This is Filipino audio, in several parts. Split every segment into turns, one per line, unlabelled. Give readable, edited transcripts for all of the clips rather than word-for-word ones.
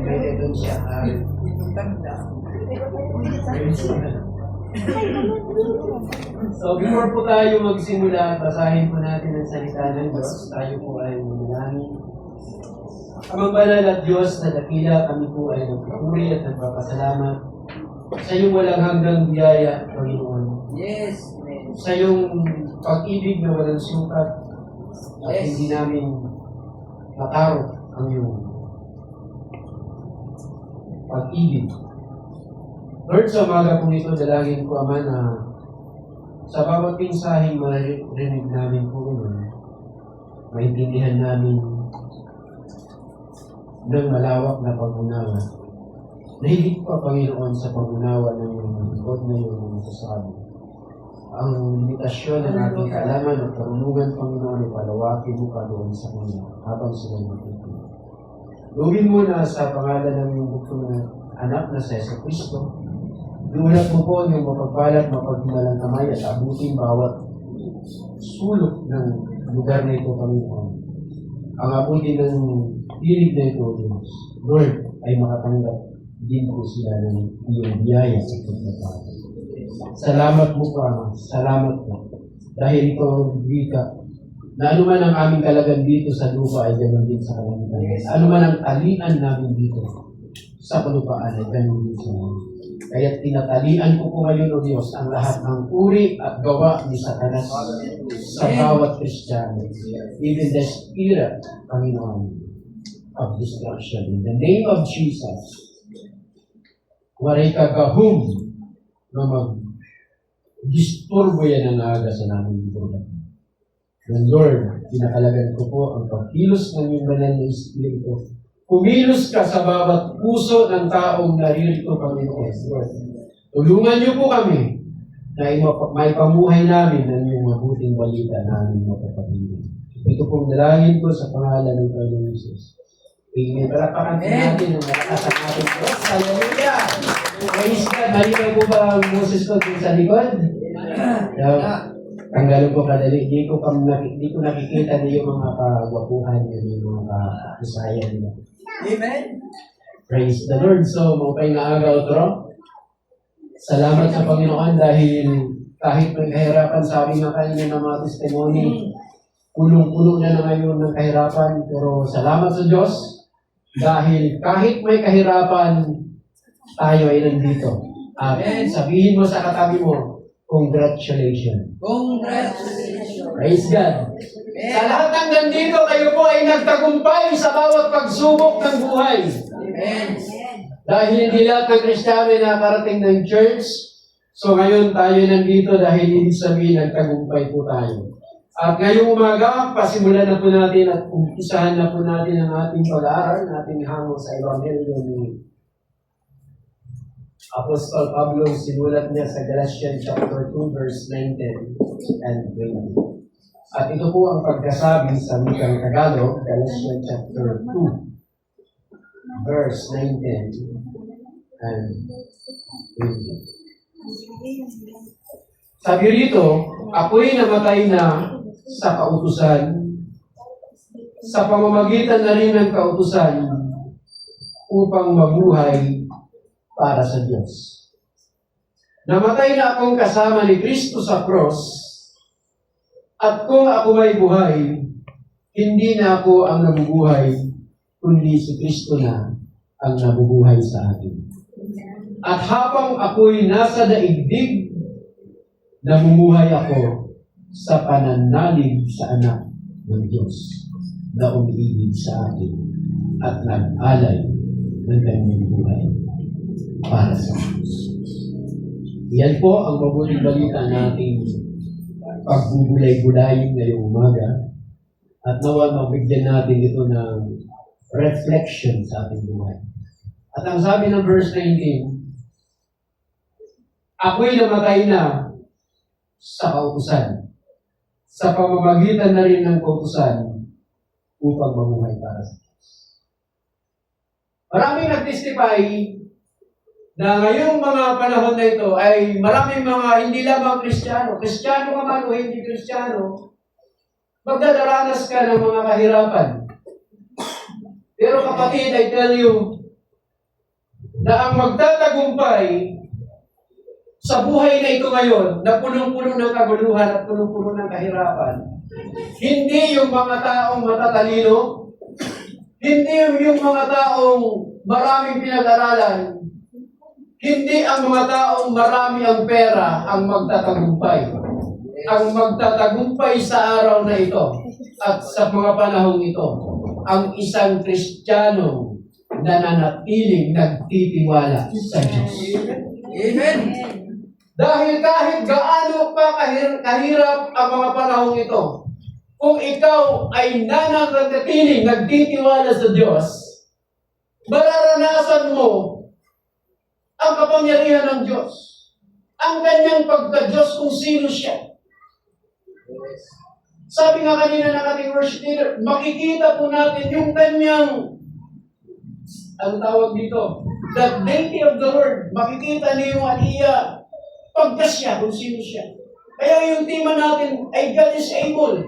Pwede doon siya. So, before po tayo magsimula, basahin po natin ang salita ng Diyos. Tayo po ay manalangin. Amang banal at Diyos na dakila, kami po ay nagpupuri at nagpapasalamat sa iyong walang hanggang biyaya, Panginoon.
Yes.
Sa iyong pag-ibig na walang sukat at hindi namin matarot ang iyong pag-ibig. Lord, sa umaga po ito, dalangin ko, Ama, na sa bawat pinsahing marinig namin po ngayon, maintindihan namin ng malawak na pag-unawa. Nahigit pa, Panginoon, sa pag-unawa ng iyong lingkod na iyong masasabi. Ang limitasyon ng ating kaalaman at karunungan, Panginoon, ay palawakin mo pa doon sa kanila habang sila magtutulog. Gawin mo na sa pangalan ng iyong bukong na anak na sa Yesu Kristo. Iulat mo po ang iyong mapagpalat, mapaghimalang kamay at abutin bawat sulok ng lugar na ito, Panginoon. Ang abutin ng pilig na ito, Diyos, Lord, ay makatanggap din po sila ng iyong biyaya sa pagpapalad. Salamat mo po, Ama. Salamat po. Dahil ito ang wika na anuman ang aming kalagan dito sa lupa ay ganoon din sa kalangitan. Anuman ang talian namin dito sa kalupaan ay ganoon din sa mga. Kaya tinatalian ko po ngayon, O Diyos, ang lahat ng uri at gawa ni Satanas sa bawat Kristiyano. Even the spirit, Panginoon, of destruction. In the name of Jesus, waray kagahom na mag-disturbo yan ang aga sa namin dito. And Lord, pinakalagan ko po ang pagkilos ng iyong banal na Espiritu. Kumilos ka sa bawat puso ng taong naririto, Panginoon. Lord, tulungan niyo po kami na may pamuhay namin ng iyong mabuting balita namin mapapagiging. Ito pong dalangin ko sa pangalan ng Panginoon Jesus. Amen. Palakpakan po natin ang malakas ang ating Diyos. Hallelujah! Praise God. Malinaw po ba ang Moses ko dun sa likod? Tanggalin ko kadali. Di ko nakikita niyo yung mga kagwapuhan niyo, yung mga kasayan niyo.
Amen.
Praise the Lord. So, mapay na aga, otro. Salamat sa Panginoon dahil kahit may kahirapan, sabi nga kanina ng mga testimony, kulong-kulo na ngayon ng kahirapan, pero salamat sa Diyos dahil kahit may kahirapan, tayo ay nandito. Amen. Sabihin mo sa katabi mo, congratulations.
Congratulations.
Praise God. Sa lahat ng nandito, kayo po ay nagtagumpay sa bawat pagsubok ng buhay.
Amen.
Dahil hindi lahat ng Kristiyano ay nakarating ng church, so ngayon tayo nandito dahil ibig sabihin nagtagumpay po tayo. At ngayong umaga, pasimulan na po natin at umpisahan na po natin ang ating pag-aaral, nating hango sa Ebanghelyo ni Apostol Pablo. Sinulat niya sa Galatians chapter 2, verse 19 and 20. At ito po ang pagkasabi sa wikang Tagalog, Galatians chapter 2, verse 19 and 20. Sabi rito, ako'y namatay na sa kautusan, sa pamamagitan na rin ng kautusan, upang mabuhay para sa Diyos. Namatay na akong kasama ni Kristo sa cross, at kung ako may buhay, hindi na ako ang nabubuhay, kundi si Kristo na ang nabubuhay sa akin. At habang ako'y nasa daigdig, namumuhay ako sa pananalig sa anak ng Diyos na umiibig sa akin at nag-alay ng kanyang buhay para sa Diyos. Yan po ang mabuting balita nating pagbubulay-bulayin ngayong umaga at nawa mabigyan natin ito ng reflection sa ating buhay. At ang sabi ng verse 19, ako'y namatay na sa kautusan, sa pamamagitan na rin ng kautusan upang mamuhay para sa Diyos. Maraming nag-testify na ngayong mga panahon na ito ay maraming mga hindi lamang Kristiyano ka man o hindi Kristiyano, magdadaranas ka ng mga kahirapan. Pero kapatid, I tell you, na ang magtatagumpay sa buhay na ito ngayon, na punong-puno ng kaguluhan at punong-puno ng kahirapan, hindi yung mga taong matatalino, hindi yung mga taong maraming pinag-aralan, hindi ang mga taong marami ang pera ang magtatagumpay. Ang magtatagumpay sa araw na ito at sa mga panahong ito, ang isang Kristiyano na nanatiling nagtitiwala sa Diyos.
Amen.
Dahil kahit gaano pa kahirap ang mga panahong ito, kung ikaw ay nananatiling nagtitiwala sa Diyos, mararanasan mo ang kapangyarihan ng Diyos, ang kanyang pagka-Diyos kung sino siya. Sabi nga kanina ng ating worship leader, makikita po natin yung kanyang, ang tawag dito, the deity of the Lord. Makikita niyo yung aliya, pagka siya, kung sino siya. Kaya yung tema natin ay God is able.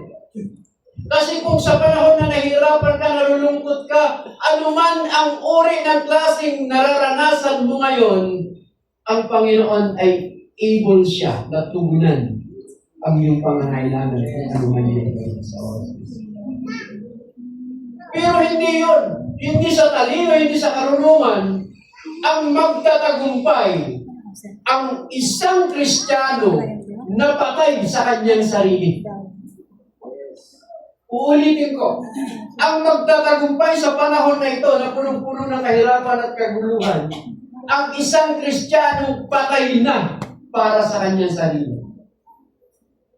Kasi kung sa panahon na nahihirapan ka, nalulungkot ka, anuman ang uri ng klaseng nararanasan mo ngayon, ang Panginoon ay able siya na tugunan ang iyong pangangailangan kung anuman yun sa oras. Pero hindi yun. Hindi sa talino, hindi sa karunungan, ang magtatagumpay ang isang Kristiyano na patay sa kanyang sarili. Uulitin ko, ang magtatagumpay sa panahon na ito na punong-puno ng kahirapan at kaguluhan, ang isang Kristiyano patay na para sa kanyang sarili.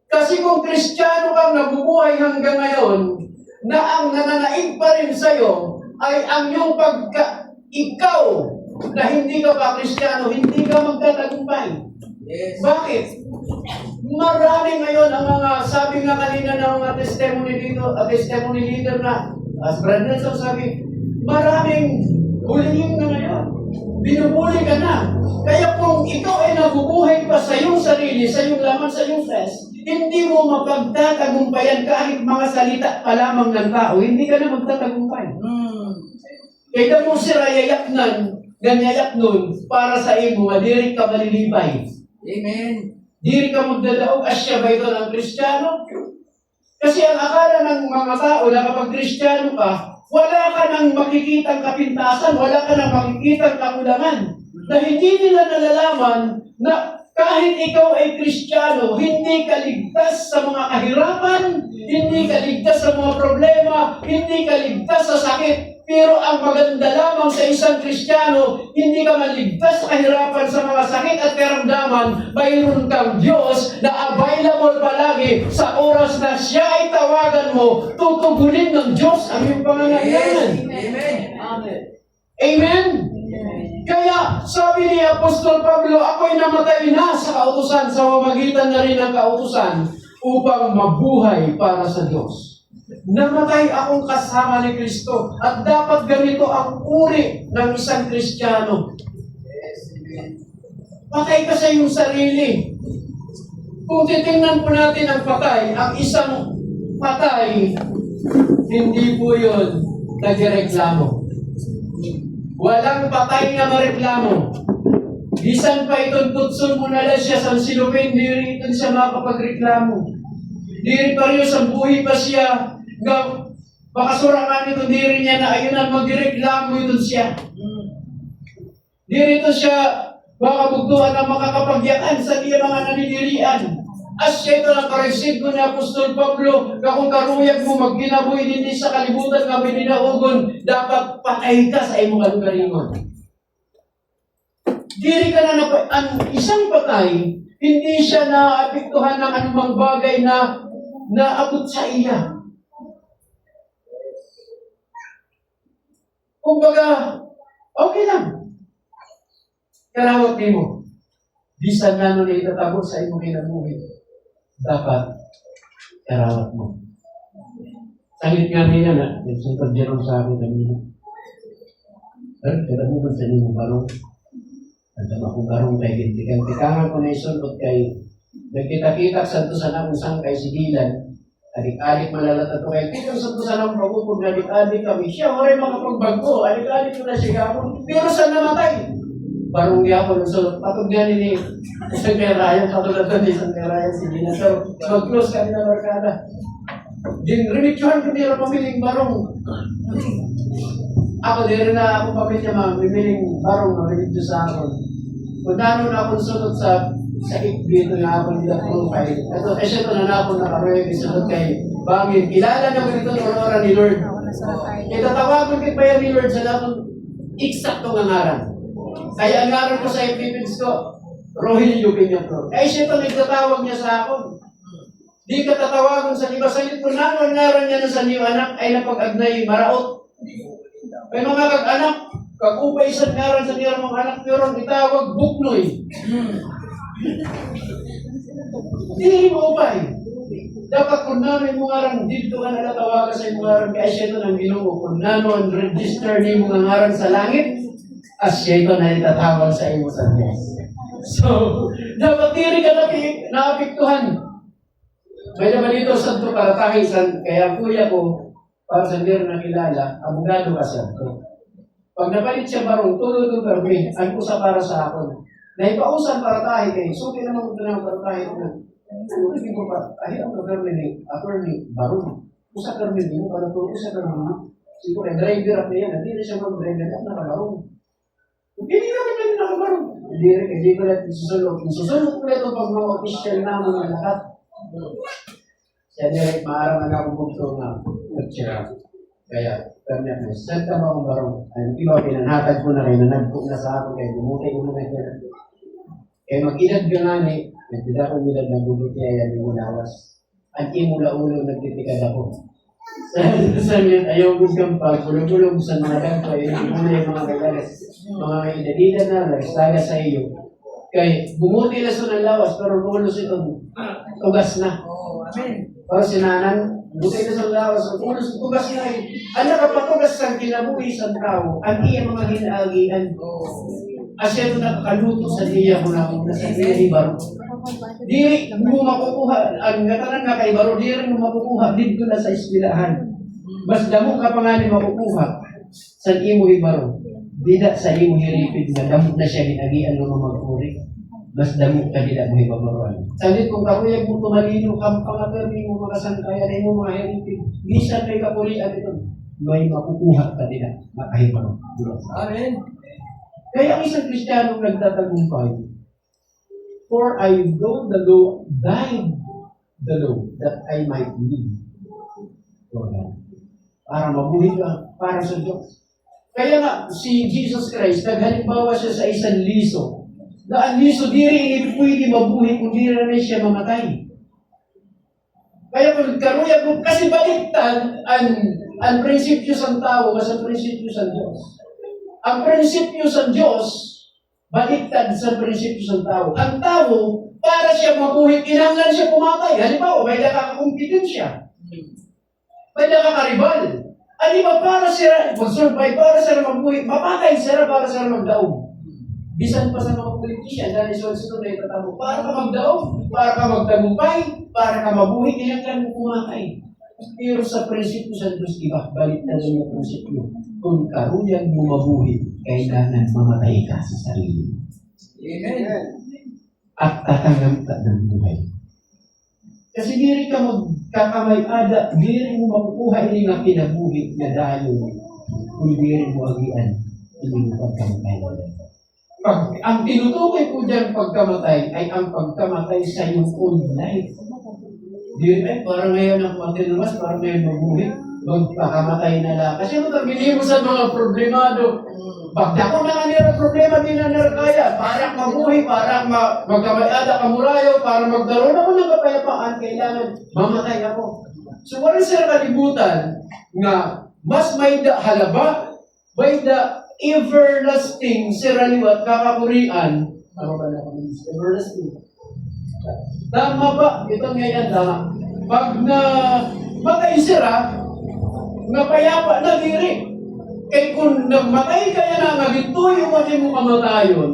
Kasi kung Kristiyano kang nabubuhay hanggang ngayon, na ang nananaig pa rin sa'yo ay ang iyong ikaw na hindi ka pa Kristiyano, hindi ka magtatagumpay.
Yes.
Bakit? Marami ngayon ang mga, sabi nga kanina ng mga testimony leader na, as Brad Nelson sabi, maraming bullying na ngayon. Binubuli ka na. Kaya kung ikaw ay nabubuhay pa sa iyong sarili, sa iyong laman, sa iyong flesh, hindi mo mapagtatagumpayan kahit mga salita pa lamang ng tao, hindi ka na magtatagumpay. Kaya mo sila yayaknan, ganyayak nun, para sa imo, madiri ka malilipay.
Amen.
Diri ka magdadaog, asya ba ito ng Kristiyano? Kasi ang akala ng mga tao na kapag Kristiyano ka, wala ka nang makikitang kapintasan, wala ka nang makikitang kakulangan. Na hindi nila nalalaman na kahit ikaw ay Kristiyano, hindi ka ligtas sa mga kahirapan, hindi ka ligtas sa mga problema, hindi ka ligtas sa sakit. Pero ang maganda lamang sa isang Kristiyano, hindi ka maligtas sa kahirapan sa mga sakit at karamdaman, mayroon kang Diyos na available palagi sa oras na siya ay tawagan mo, tutugunin ng Diyos ang iyong pangangailangan.
Amen.
Amen. Amen? Kaya sabi ni Apostol Pablo, ako'y namatay na sa kautusan, sa mamagitan na rin ng kautusan, upang mabuhay para sa Diyos. Namatay akong kasama ni Kristo at dapat ganito ang uri ng isang Kristiyano. Patay ka sa iyong sarili. Kung titingnan po natin ang patay, ang isang patay, hindi po yun nagreklamo. Walang patay na mareklamo. Bisan pa itong tutsun mo na lang siya sa silupin, di rin ito siya makapagreklamo. Di rin pa rin sa buhay pa siya, makasurakan ito, di rin niya na ayun ang magreklamo ito siya. Di rin ito siya makabugtuhan na makakapagyakan sa iya mga nanidirian. As siya ito ang karesid ko ni Apostol Pablo, na kung karuyag mo magkinabuhi din sa kalibutan na bininaugon, dapat patay ka sa imong kalugaringon. Diri ka na ang isang patay, hindi siya naapektuhan ng anumang bagay na naabot sa iya. Kumbaga, okay lang. Karawat mo. Bisan nga nun itatabo sa imong kinabuhi. Dapat karawat mo. Saglit nga niya na, nagsuntod niya sa akin kanina. Kaya mo ba sa inyo barong? At akong barong kay gintikan-tikangan ko na isunod kay nagkita-kita sa ito sa nakong sangkay si Dylan. Adik-adik malalata to kay kung sa ito sa nakong pagpupog, adik-adik kami. Siya, wala makapagbago. Adik-adik ko na siya gapon. Pero saan namatay? barong niya ako nung sulot. Patog niya ni isang kerayan, patulad doon isang kerayan si Gina. So, mag-close kami ng barkada. Din, remitsyohan ko nila pamiling barong. Ako, di rin na ako pamilya mamiling barong na remitsyo sa akin. Kung nanon akong sulot sa dito nga ako nila profile. Ito, kasi ito na ako nakaroy, isunod kay Bangin. Kilala na mo ito ng ni Lord. Itatawagan kay Bayan ni Lord sa lakong eksakto ng ngaran. Kaya ang ngaran ko sa epipins ko, Rogelio Peñatro. Kaya siya ito nagtatawag niya sa akin. Di ka tatawagan sa iba. Sa ito na, ang ngaran niya na sa niyo anak ay napag-agnay maraot. May mga kag-anak, kakupay sa ngaran sa niyo mga anak, pero itawag buknoy. Di mo upay. Dapat kung namin mo ngaran, dito ka nalatawagan sa iyong ngaran, kaya siya ito ng Ginoo. Kung nano ang register ni mga ngaran sa langit, as siya ito na itatawag sa iyong sa Diyos. So, dapat diri ka naapiktuhan. May naman dito sa ito para takisan, kaya kuya ko, para sa hindi rin nakilala, abogado ka siya. Pag napalit siya barong, tulog ng permit, ang usa para sa akin. Naipausan para tayo kayo. So, kailangan mo ito para tayo na. Ano rin ko pa? Kahit ang attorney barong. Usa permit mo, para ito, usa permit mo. Siguro, driver at yan. Hindi na siya mag-driver at nakabarong. Hindi naman na nakabarong. Hindi ko natin susunod. Susunod ko ito pag mga official naman ng lahat. Siya direct maaraman ako bukto nga. Nagtsira. Kaya, permit mo. Saan ka ba akong barong? Ang iba, pinanhatag ko na rin na nagpuk na sa akin. Kaya bumutay ko na kaya. Kaya mag-inad ka nga ni, nagtida ko nila na bubuti ay ang imunawas. Ang imula-ulo nagtitikad ako. Sa ngayon, ayaw ko kang pagulong-ulong sa mga ganto, ay muna yung mga kailagas. Mga idadida na, nagsaga sa iyo. Kaya bumuti na sa ng lawas, pero ulo sa ito, tugas na. Para sinanan, buti na sa lawas, ulo sa tugas na eh. Ang nakapatugas sa kinabuhi sa tao, ang iya mga hinaagian. Asya ito nakakaluto sa iya mo na nasa ibaro. Di mo makukuha, ang gatanan na kay Baro, di rin mo makukuha dito na sa eskwelahan. Mas damo ka pa nga ni makukuha sa imo ibaro. Dida sa imo hiripid na damo na siya ginagian ng magpuri. Mas damo ka dida mo ibabaroan. Salit kung kakuyag mo tumalino, kampangater mo makasangkaya na imo mga hiripid. Bisan kay kapulian ito, may makukuha ka dida, makahibaro.
Amen.
Kaya ang isang Kristiyanong nagtatagumpay, for I know the law, died the law, that I might live for God. Para mabuhay ka, para sa Diyos. Kaya nga, si Jesus Christ, naghalimbawa siya sa isang liso. Na ang liso, di rin pwede mabuhay kung di rin siya mamatay. Kaya kung karuya ko, kasi baliktad ang prinsipyo sa tao, mas ang prinsipyo sa Diyos. Ang prinsipyo sa Diyos, baliktad sa prinsipyo sa tao. Ang tao, para siya mabuhay, kinanglan siya pumatay. Halimbawa, may nakakakumpetensya. May nakakaribal. Di ba para siya mag-survive, para siya mabuhay, mapatay siya para siya magdaog. Bisan pa sa mga politician, dahil sa ito na itatamo, para ka magdaog, para ka magtagumpay, para ka mabuhay, kinanglan mo pumatay. Pero sa prinsipyo sa Diyos, iba, baliktad sa yung prinsipyo. Kung karuyan mo mabuhay, kailangan mamatay ka sa sarili.
Amen.
At tatanggap ka ng buhay. Kasi diri ka magkakamay-ada, diri mo makukuha ini nga kinabuhi na dayo kung diri mo agian ini nga pagkamatay. Ang tinutukoy ko dyan pagkamatay ay ang pagkamatay sa iyong own life. Diri ay parang ngayon ang matinamas, parang ngayon mabuhi. Magpakamatay na lang. Kasi matagili mo sa mga problemado. Bagda ko na nga nila problema, di na nila kaya. Parang mabuhay, parang magkamayada kamurayo, para magdaroon ako ng kapayapaan, kailangan mamatay ako. So, wala sila kalibutan nga mas may halaba, may everlasting siraliwat kakapurian. Tama ba na kami? Everlasting. Tama ba? Ito ngayon, tama. Pag na matay sira, napayapa na diri. Kaya kung nagmatay kaya na nga, ito yung mali mo kamatayon,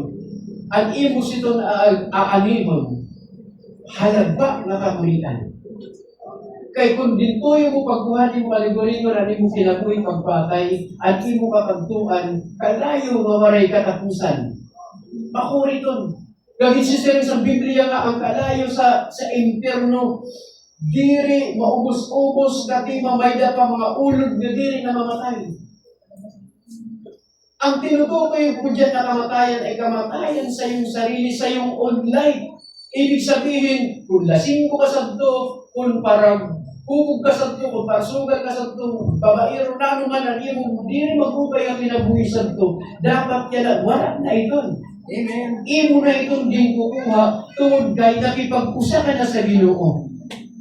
at imos ito na aanimon, halagba na kamulian. Kaya kung dito yung mo pagkuhanin mo aligoringo na di mo kinabuhi pagpatay, at imo kapagtuan, kalayo mawaray katapusan. makuriton. Gagit si Sir sa Biblia nga, ang kalayo sa impyerno, diri maubos-ubos, dati mamayda pa mga ulod na diri na mamatay. Ang tinutukoy ko dyan na kamatayan ay kamatayan sa iyong sarili, sa iyong own life. Ibig sabihin, kung lasing ko ka sa ito, kung parang hubog ka sa ito, kung parsugal ka sa ito, babaero na naman ang imo, di rin magubay ang kinabuhi sa ito. Dapat yan, wala na ito.
Amen.
Imo na itong din kukuha, tungod kay nakipag-usa ka na sa Ginoo.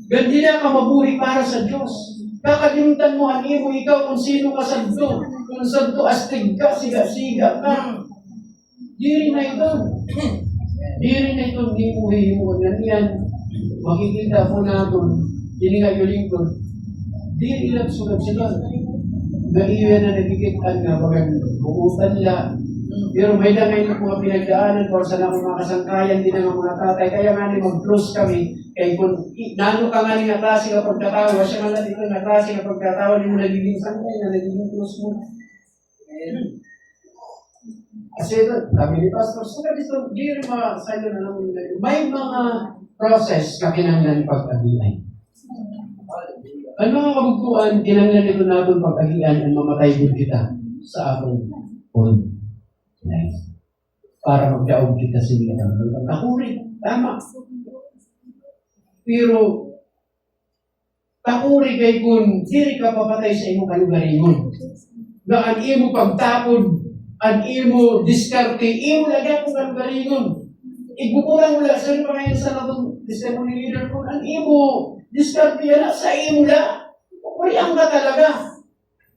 Gandi na ka mabuhi para sa Diyos. Kakalimutan mo ang imo, ikaw kung sino ka sa ito. Kung sa ito, astig ka, siga-siga ka. Di rin na ito. Di rin na ito, di mo hihimuan. Yan, makikita po natin, hininga yung lingkod. Di rin lang sulat sila. Naiyan na nagigitan nga, bagang bukutan nila. Pero may na ngayon mga pinagdaanan for sa mga kasangkayan din ng mga tatay. Kaya nga mag-close kami. Kaya kung nano ka nga nga klase ka pagkatawa, siya nga dito na klase ka pagkatawa, hindi mo nagiging sangkay na nagiging close mo. Kasi ito, kami ni Pastor, so dito, di rin mga silo na lang may mga process ka kinanglan pag-agian. Ang mga kabugtuan, kinanglan ito natin pag-agian ang mamatay din kita sa akong old life. Para magdaog kita sa mga ang kahuri. Tama. Pero, kahuri kay kung diri ka papatay sa imong kalugaringon. Na ang imo pagtapod, ang imo diskarte, imo lagyan kong kalugaringon. Igukulang mula sa rin pa ngayon sa natong testimony leader ko, ang imo diskarte yan sa imo la. Kuriang ka talaga.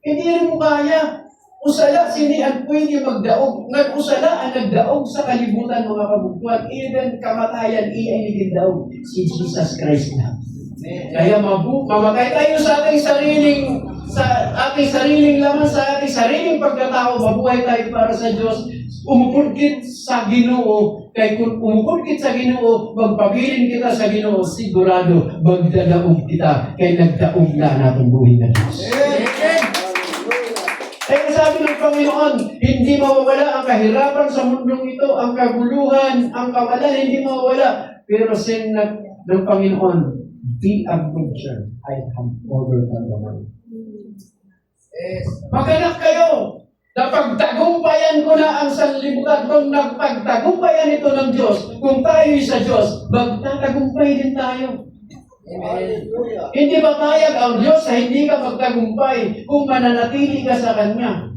Hindi rin mo kaya. Usala sini ang pwede magdaog. Usala ang nagdaog sa kalibutan mga kabugtuan. Even kamatayan iyan nagdaog si Jesus Christ na. Kaya mamatay tayo sa ating sariling laman, sa ating sariling pagkatao, mabuhay tayo para sa Diyos. Umupudkit sa Ginoo. Kaya kung umupudkit sa Ginoo, magpabilin kita sa Ginoo, sigurado magdadaog kita. Kaya nagdaog na natin buhay na Diyos. Kaya sabi ng Panginoon, hindi mawawala ang kahirapan sa mundong ito, ang kaguluhan, ang kawalan, hindi mawawala. Pero sin ng Panginoon, be a good cheer. I have overcome the world.
Yes.
Maganak kayo! Napagtagumpayan ko na ang sanlibutan. Kung nagpagtagumpayan ito ng Diyos, kung tayo'y sa Diyos, magtatagumpay din tayo.
Amen.
Hindi ba payag ang Diyos sa hindi ka magtagumpay kung mananatili ka sa Kanya?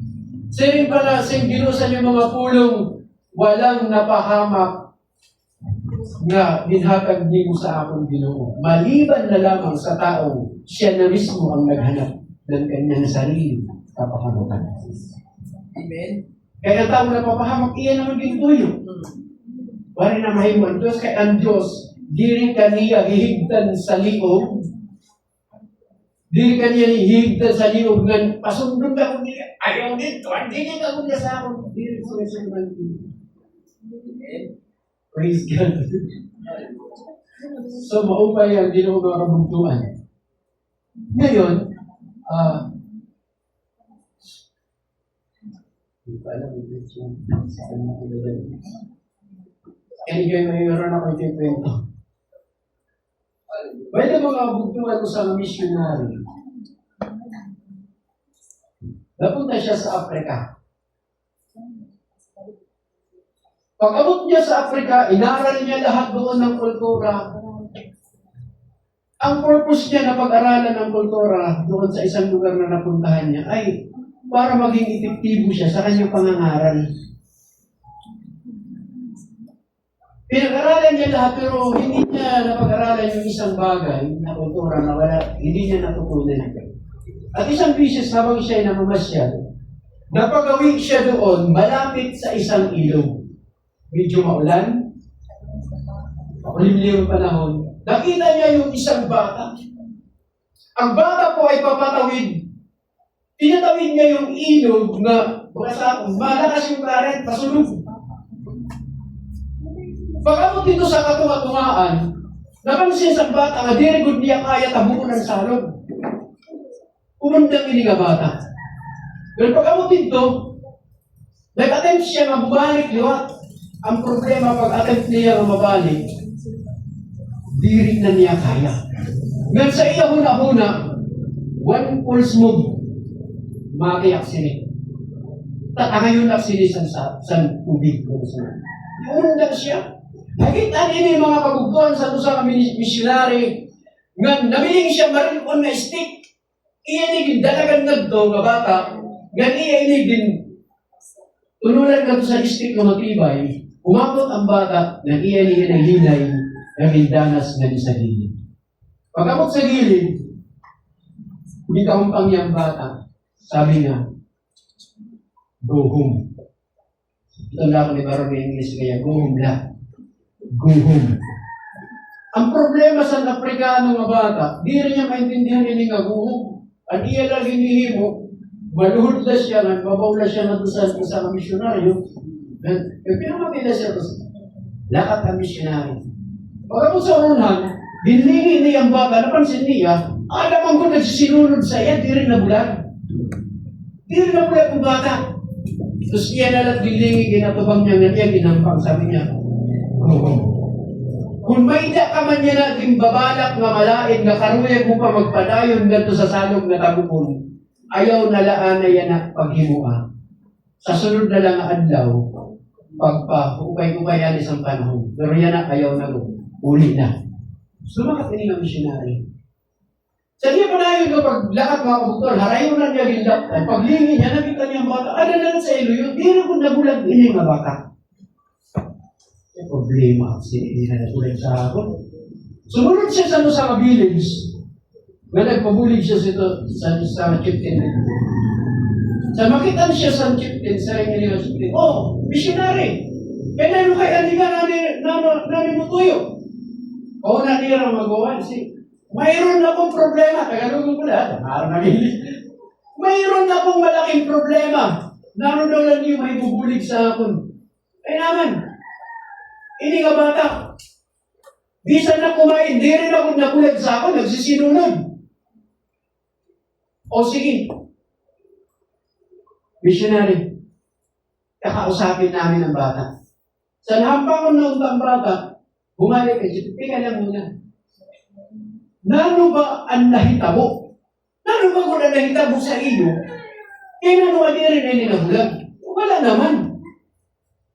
Sirin pala, singgilusan yung mga pulong walang napahamak na binhatag niyo sa akong Ginoo. Maliban na lamang sa tao, siya na mismo ang naghanap ng kanyang sarili kapahamakan.
Amen.
Kaya tao na papahamak, iyan naman gintuyo. Wala na mahimo ang Diyos, kaya ang Diyos, diri kaniya hihigtan sa liog. Diri kaniya hihigtan sa liog ng pasundong ka kung niya. Ayaw dito, hindi ka kung niya sa akong. Diri ko sa mga praise God. So, maupay ang Ginoo mga kabugtuan. Ngayon, hindi pa alam, anyway, mayroon ako ikikwento. Pwede mga bugtungan ko sa missionary. Napunta siya sa Afrika. Pag-abot niya sa Afrika, inaral niya lahat doon ng kultura. Ang purpose niya na pag-aralan ng kultura doon sa isang lugar na napuntahan niya ay para maging epektibo siya sa kanyang pangangaral. Pinag-aralan niya lahat pero hindi niya napag-aralan yung isang bagay na kultura na wala, hindi niya natutunan. At isang bisis habang siya ay namamasyal, napagawi siya doon malapit sa isang ilog. Medyo maulan, makulimlim ang panahon. Nakita niya yung isang bata. Ang bata po ay papatawid. Pinatawid niya yung ilog na malakas yung current, pasulog. Pag-abot dito sa katunga-tungaan, napansin sa bata nga dirigod niya kaya tabunan ng salog. Umundang ini nga bata. Pero pag-abot dito, nag-attempt siya nga bumalik liwat. Ang problema, pag attempt niya mabalik, di rin na niya kaya. Ngayon sa iya huna-huna, one false move, maki-aksini. Ngayon aksinisan sa tubig. Undan siya. Nakita niya yung mga pagugtuan sa tusang missionary, nga nabiling siya marilon na stick, iyanigin dalagan na ito, nga bata, nga iyanigin, tunulan ka sa stick na matibay, umabot ang bata, nga iyanigin ang hinay, na mindanas na sa gilid. Pagkabot sa gilid, bitahumpang niyang bata, sabi niya, go home. Ito lang ako ni Baron ng English kaya, go home lang. Go home. Ang problema sa Afrikano nga bata, di rin niya maintindihan nila nga go home. Ang iya lang hinihimo, maluhod na siya, nagbabaw na siya na sa isang misyonaryo. Yung pinamati na siya, lakat ang misyonaryo. Pagkabot sa unahan, dinlingin niya ang bata, napansin niya, alam ang kung nagsisinunod sa iya, di rin nabulag. Di rin nabulag ang bata. Tapos iyan na lang dilingin, ginatubang niya nga niya, ginampang, sabi niya, kung may da ka man niya natin babalak nga malain, nga karuyag mo pa magpadayon ganito sa salog na tabukon, ayaw na laan na yan na paghimua. Sa sunod na lang adlaw, pagpa-upay-upayan isang panahon. Pero yan na, ayaw na mo. Uli na. Sumakat ini ng missionary. Sa niya panayon ko, pag lakat mga kabuktor, harayon na niya gilaptan. Paglingi niya, nakita niya ang bata. Ano na sa ilo yun? Di na kung nabulag ini nga bata. May problema. Hindi na nabulag sa akin. Sumunod siya sa village. Nga nagpabulig siya sa chieftain. Sa makitan siya sa chieftain, sa rin niya chieftain, oh, missionary. Kaya nalo kaya hindi ka nani mo tuyo. Oo na niya ang magawa. Mayroon na pong problema. Tagalogin ko lahat. Mayroon na pong malaking problema. Naroon daw lang niyo may bubulig sa akin. Kaya naman, hindi ka bata. Bisan na kumain, di rin ako nabulag sa akin, nagsisinunod. O sige, missionary, kakausapin namin ang bata. Sa nahampangon ng ang bata, bumalik ka, tika lang muna. Nano ba ang nahitabo? Nano ba kung ang nahitabo sa iyo? Kaya nano ka di rin ay ninabulag? Wala naman.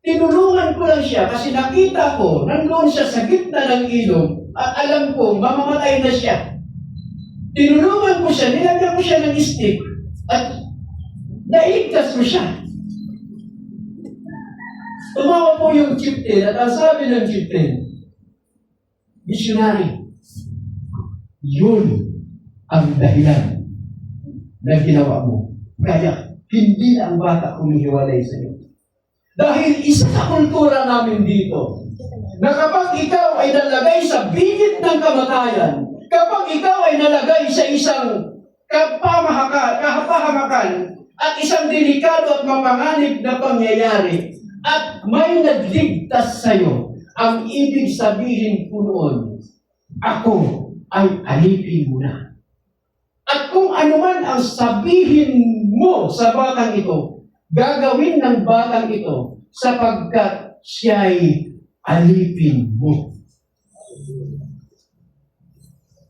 Tinulungan ko lang siya kasi nakita ko, nandoon siya sa gitna ng ilog at alam ko, mamamatay na siya. Tinulungan ko siya, nilagyan ko siya ng stick at nailigtas ko siya. Tumawa po yung chieftain at ang sabi ng chieftain, missionary, yun ang dahilan na ginawa mo. Kaya hindi ang bata humihiwalay sa iyo. Dahil isa sa kultura namin dito, na kapag ikaw ay nalagay sa bingit ng kamatayan, kapag ikaw ay nalagay sa isang kapahamakan at isang delikado at mapanganib na pangyayari, at may nagligtas sa iyo, ang ibig sabihin po noon, ako ay alipin mo na. At kung anuman ang sabihin mo sa batang ito, gagawin ng batang ito sapagkat siya'y alipin mo.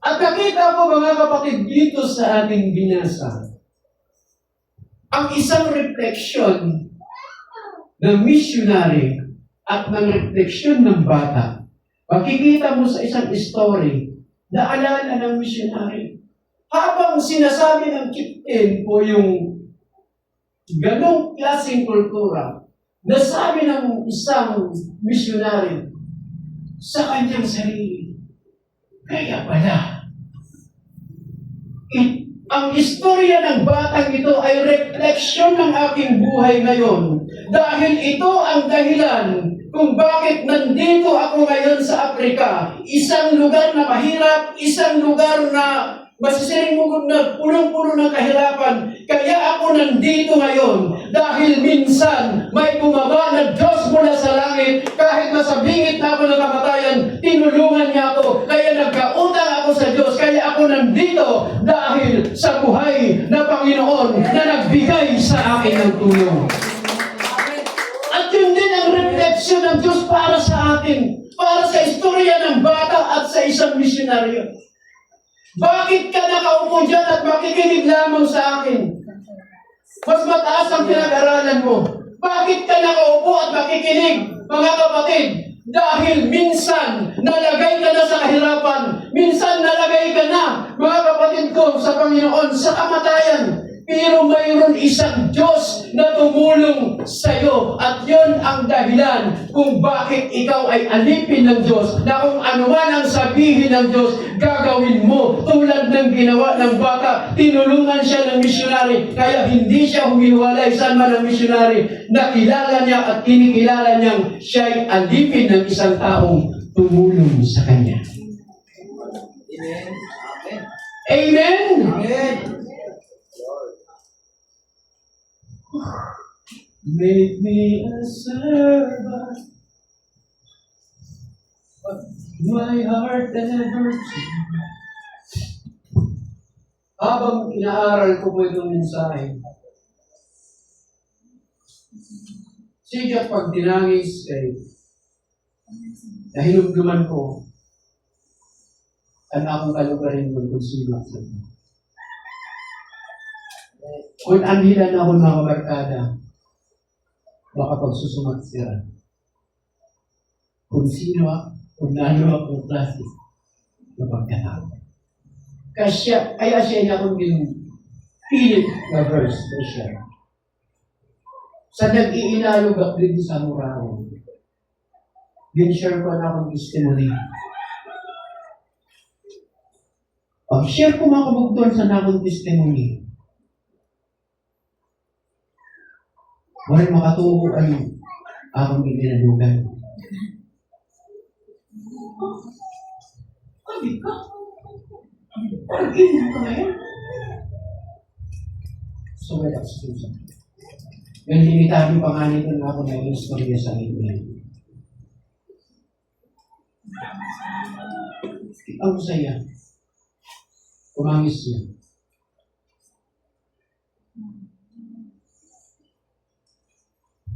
At nakita ko mga kapatid dito sa ating binasa, ang isang refleksyon ng missionary at ng refleksyon ng bata. Makikita mo sa isang story na alala ng missionary. Habang sinasabi ng chieftain po yung ganong klaseng kultura, nasabi ng isang missionary sa kanyang sarili, kaya pala, ang istorya ng batang ito ay refleksyon ng aking buhay ngayon dahil ito ang dahilan kung bakit nandito ako ngayon sa Afrika. Isang lugar na mahirap, isang lugar na masisiring mo na punong-puno ng kahirapan. Kaya ako nandito ngayon dahil minsan may bumaba na Diyos mula sa langit. Kahit nasa bingit na ako ng kamatayan, tinulungan niya ako. Kaya nagkautang ako sa Diyos. Kaya ako nandito dahil sa buhay na Panginoon na nagbigay sa akin ng tulong. At yun din ang refleksyon ng ng Diyos para sa atin, para sa istorya ng bata at sa isang misyonaryo. Bakit ka nakaupo dyan at makikinig lamang sa akin? Mas mataas ang pinag-aralan mo. Bakit ka nakaupo at makikinig, mga kapatid? Dahil minsan nalagay ka na sa kahirapan, minsan nalagay ka na, mga kapatid ko, sa Panginoon, sa kamatayan. Pero mayroon isang Diyos na tumulong sa iyo at yon ang dahilan kung bakit ikaw ay alipin ng Diyos na kung ano man ang sabihin ng Diyos, gagawin mo. Tulad ng ginawa ng bata, tinulungan siya ng misyonary, kaya hindi siya humiwalay saan man ang misyonary. Nakilala niya at kinikilala niyang siya ay alipin ng isang taong tumulong sa kanya.
Amen.
Amen?
Amen.
Make me a servant, my heart ever to. Habang inaaral ko po itong mensahe, siya pag dinangis kay nahinumduman ko ang akong kalugarin ng kung sino sa ito. Kung anhilan ako mga kabarkada, makapagsusumat sila. Kung sino, kung nalo akong klase na pagkatao. Kaya siya na akong pilit na verse na siya. Sa nag-iinalog at din sa murahan, din-share ko na akong testimony. Pag-share ko mga kabugtol sa nakong testimony, walang makatubo ay akong itinalugan. Sabi ka? Parang inom ka ngayon? So, wala sa Susan. Yung limitado pa nga nito na ako na yung istorya sa akin ngayon. Ang saya. Kumangis niya.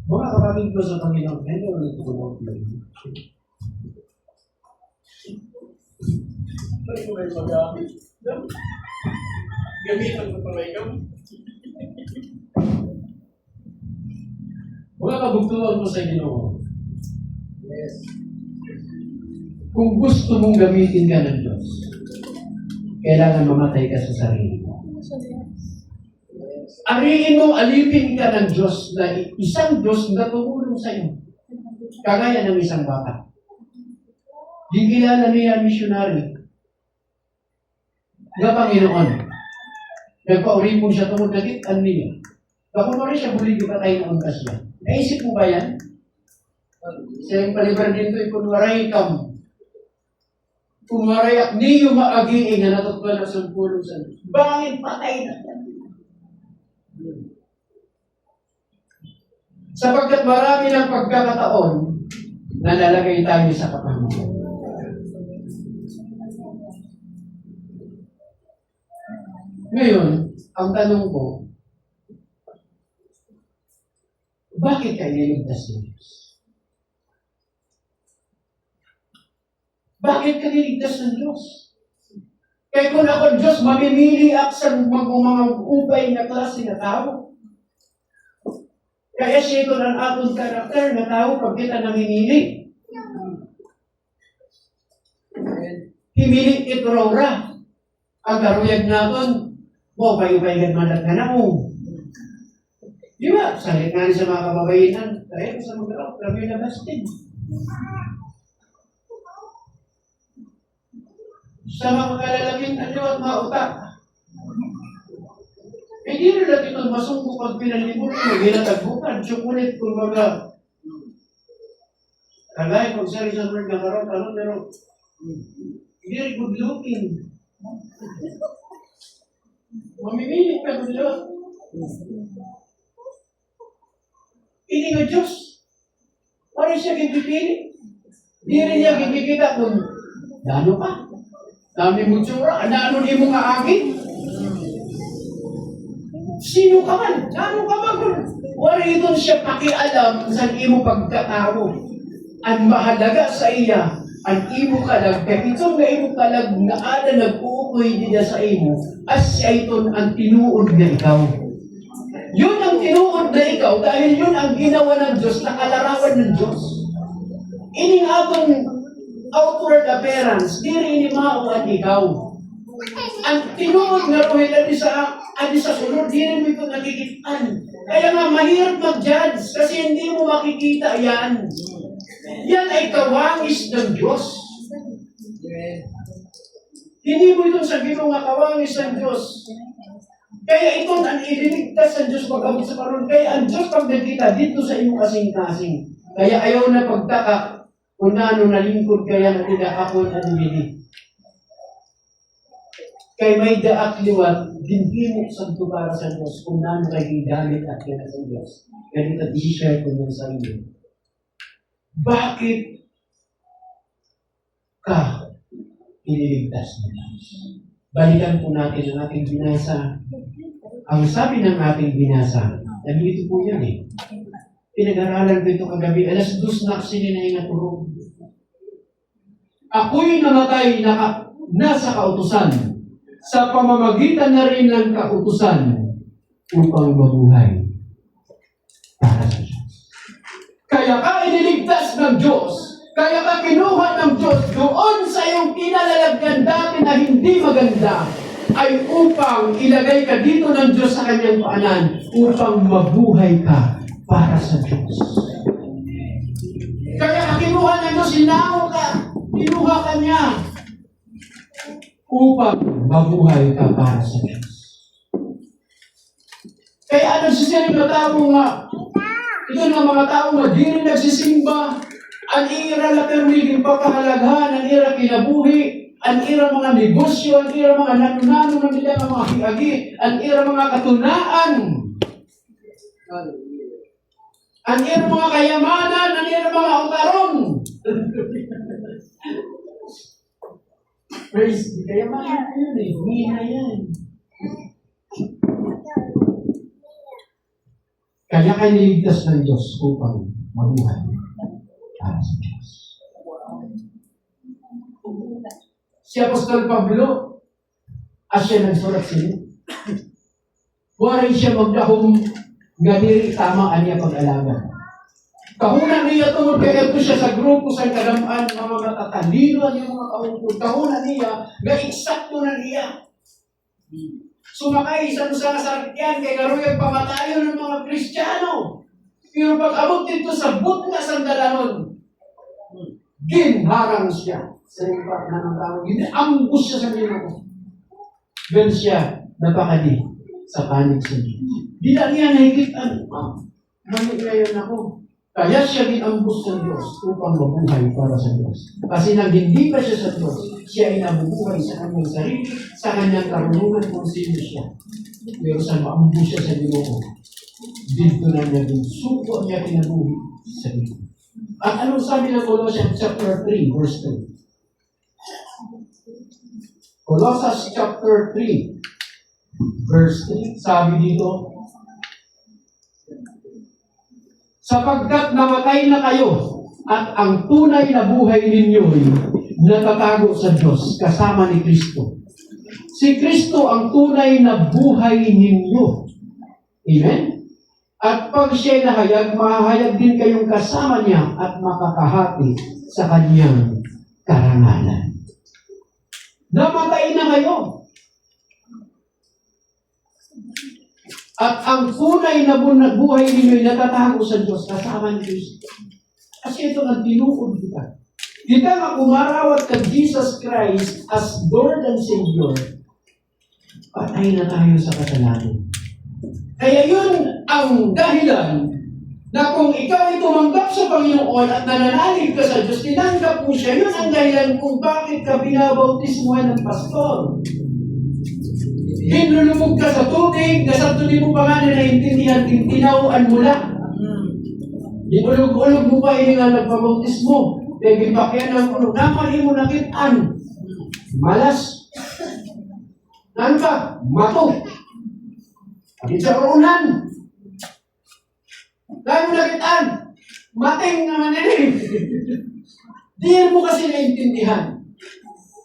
Mga kapatid ko sa Panginoon, medyo ulit ko mo.
Pwede ko kayo mag-aamit. Gamitan ko pa ikaw.
Mga kabugtuhan ko sa Ginoo.
Yes.
Kung gusto mong gamitin ka ng Diyos, kailangan mamatay ka sa sarili mo. Ariin mo, alipin ka ng Diyos na isang Diyos na tumulong sa iyo. Kagaya ng isang bata. Di kilala niya missionary. Na Panginoon. Nagpa-uripon siya tungkol na kitan niya. Baka mo rin siya bulig patay ng untas niya. Naisip mo ba yan? Siya yung palibar dito, ikunwaray kam. Kumarayak niyo maagiing na natutupad na sa pulong sa Diyos. Bangin patay na yan. Sapagkat marami ng pagkakataon na lalagay tayo sa kapahaman. Ngayon, ang tanong ko, bakit kayo niligtas ng Diyos? Bakit ka niligtas ng Diyos? Kaya kung ako Diyos, mamimili ako sa mga upay na klase na tao. Kaya siya ito ng atong karakter na tao pag kita namimili. Himili ito raw. Ang karuyag natin, bayubaygan malag na mo. Di ba? Salit nga sa mga kababayinan, kaya sa mga raw, grabe na bastin. Sa mga kalalaking ano at mga utak. Hindi rin natin ito masungko pag pinalibot mo, ginatagbukan, tsukulit kung mga kagaya pag sa isang word na karoon, pero hindi rin good looking. Mamimili ka ng Diyos. Hindi nga Diyos. Ano siya gigipili? Hindi rin niya gigikita kung dano ka. Dami mo tsura, ano di mo kaagin? Sino ka man? Ano ka man? Wala ito siya pakialam sa imo pagkatao.
ang mahalaga sa iya, ang imo kalag, kaya itong na imo kalag na ada nag-uukoy niya sa imo, as siya iton ang tinuod na ikaw. Yun ang tinuod na ikaw dahil yun ang ginawa ng Diyos, nakalarawan ng Diyos. Ining atong outward appearance, diri ini mao at ikaw. Ang tinuod nga rohel adi sa sunod, diri mo ito nakikitaan. Kaya nga mahirap mag-judge kasi hindi mo makikita yan. Yan ay kawangis ng Diyos. Hindi mo itong sabihin nga kawangis ng Diyos. Kaya ito ang ililigtas ng Diyos pag-abot sa karon. Kaya ang Diyos pag nagkita dito sa iyong kasing-kasing. Kaya ayaw na pagtaka kung naano nalingkod kaya na tidak ako na dumili. Kaya may daak liwat, hindi mo santo para sa Diyos kung naano kayo gamit at kaya sa Diyos. Kaya dito i-share ko nun sa inyo. Bakit ka ililigtas ng Diyos? Balikan po natin ang ating binasa. Ang sabi ng ating binasa, nandito po yan eh. Pinag-aralan ko ito kagabi, alas 2 na kasi na yung naturog. Ako'y namatay nasa kautusan, sa pamamagitan na rin ng kautusan, upang mabuhay para sa Diyos. Kaya ka iniligtas ng Diyos, kaya ka kinuha ng Diyos doon sa iyong kinalalagyan dati na hindi maganda, ay upang ilagay ka dito ng Diyos sa kanyang paanan, upang mabuhay ka para sa Diyos. Kaya ka kinuha ng Diyos, sinao ka, kinuha ka niya, upang mabuhay ka para sa Diyos. Kaya ano siya ng tao nga, ito ng mga tao nga, di rin nagsisimba, ang ira na permiging papahalaghan, ang ira kinabuhi, ang ira mga negosyo, ang ira mga nanunano ng nila ng mga hiagi, ang ira mga katunaan, ang ira mga kayamanan, ang ira mga utaron. Praise, kayamanan yun eh, mina yan. Kaya kayo niligtas ng Diyos upang mabuhay para sa Diyos. Si Apostol Pablo, siya nagsulat siya. Waray siya magdahong ganiri tamaan niya pag-alaga. Kahunan niya tungod kaya ito siya sa grupo sa kadamaan ng mga tatalino niya mga kaungkod. Kahunan niya, ga-eksakto na niya. Sumakay sa nasakyan kay karuyag pamatayo ng mga Kristiyano. Pero pag-abot dito sa butna sandalanon, ginharang siya sa impact na ng tao. Ginambus siya sa Ginoo. Gan siya napakadi sa panig sa Diyos. Di na niya nakikita, mali ngayon ako. Kaya siya ginambus ng Diyos upang mabuhay para sa Diyos. Kasi nang hindi pa siya sa Diyos, siya ay nabubuhay sa kanyang sarili, sa kanyang karunungan kung sino siya. Pero sa maambus siya sa Ginoo, dito na naging suko niya kinabuhi sa Ginoo. At anong sabi ng Colossians chapter 3, verse 2? Colossians chapter 3, verse 3, sabi dito, sapagkat namatay na kayo at ang tunay na buhay ninyo'y natatago sa Diyos kasama ni Kristo. Si Kristo ang tunay na buhay ninyo. Amen? At pag siya'y nahayag, mahayag din kayong kasama niya at makakahati sa kanyang karangalan. Namatay na kayo. At ang tunay na buhay ninyo'y natatago sa Diyos kasama ni Kristo. Kasi ito ang tinuod kita. Kita nga kumarawat kay Jesus Christ as Lord and Savior, patay na tayo sa kasalanan. Kaya yun ang dahilan na kung ikaw ay tumanggap sa Panginoon at nananalig ka sa Diyos, tinanggap mo siya, yun ang dahilan kung bakit ka binabautismuhan ng pastor. Hinulumog ka sa tubig, nasabto di mo pa nga na naintindihan, tinawaan mo lang. Hinulog-ulog mo pa, hindi nga nagpabautismo. Dahil gipakyan ng ulog, namali mo nakitaan. Malas. Ano ba? Mato. Kapit sa unan. Dahil mo nakitaan. Mating naman yan eh. Di mo kasi naintindihan.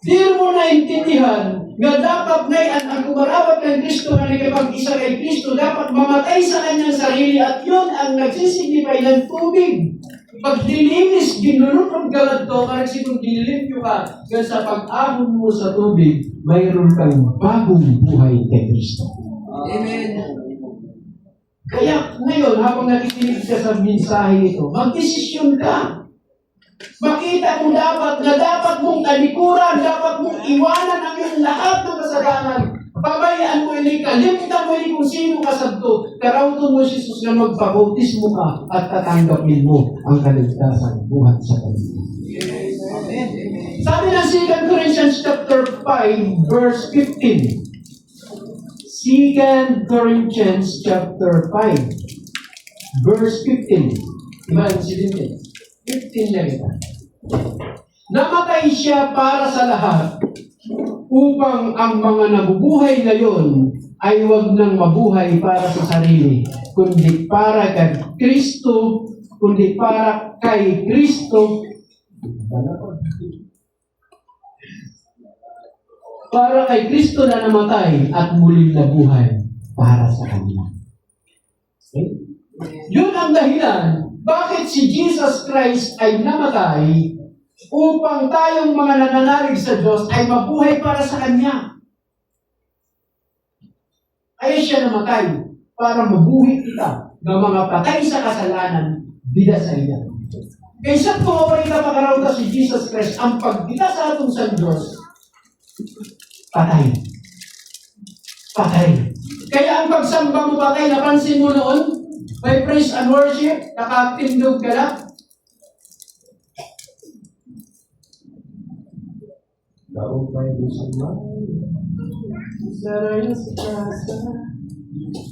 Di mo naintindihan nga dapat ngayon ang kumarawat kay Kristo na nakipag-isa kay Kristo, dapat mamatay sa kanyang sarili at yun ang nagsisignify ng tubig. Pag dilinis, ginulupag galad to, karag siguro dinilimpyo ka, kaya sa pag-ahon mo sa tubig, mayroon kang bagong buhay kay Kristo.
Amen.
Kaya ngayon, habang nakikinig ka sa mensahe ito, mag-desisyon ka. Makita mo dapat mong talikuran, dapat mong iwanan ang iyong lahat ng kasalanan. Pabayaan mo ini, kalimutan mo ini kung sino ka sa ito. Karauton mo si Jesus na magpabautismo ka at tatanggapin mo ang kaligtasan buhat sa Kanya.
Amen.
Sabi ng 2 Corinthians chapter 5, verse 15. 2 Corinthians chapter 5, verse 15. Diba yung 17? 15 lang ito. Namatay siya para sa lahat upang ang mga nabubuhay ngayon ay huwag nang mabuhay para sa sarili, kundi para kay Kristo, para kay Kristo na namatay at muling nabuhay para sa Kanya. Okay? Yun ang dahilan bakit si Jesus Christ ay namatay upang tayong mga nananalig sa Diyos ay mabuhay para sa Kanya. Kaya siya namatay para mabuhay kita ng mga patay sa kasalanan bida sa iya. Kaysa tumawari ka makarauta si Jesus Christ, ang pagdita sa atong sa Diyos, patay. Patay. Kaya ang pagsamba mo patay, napansin mo noon, may praise and worship, nakatindog ka na. Bago tayo sa saray sa kasa,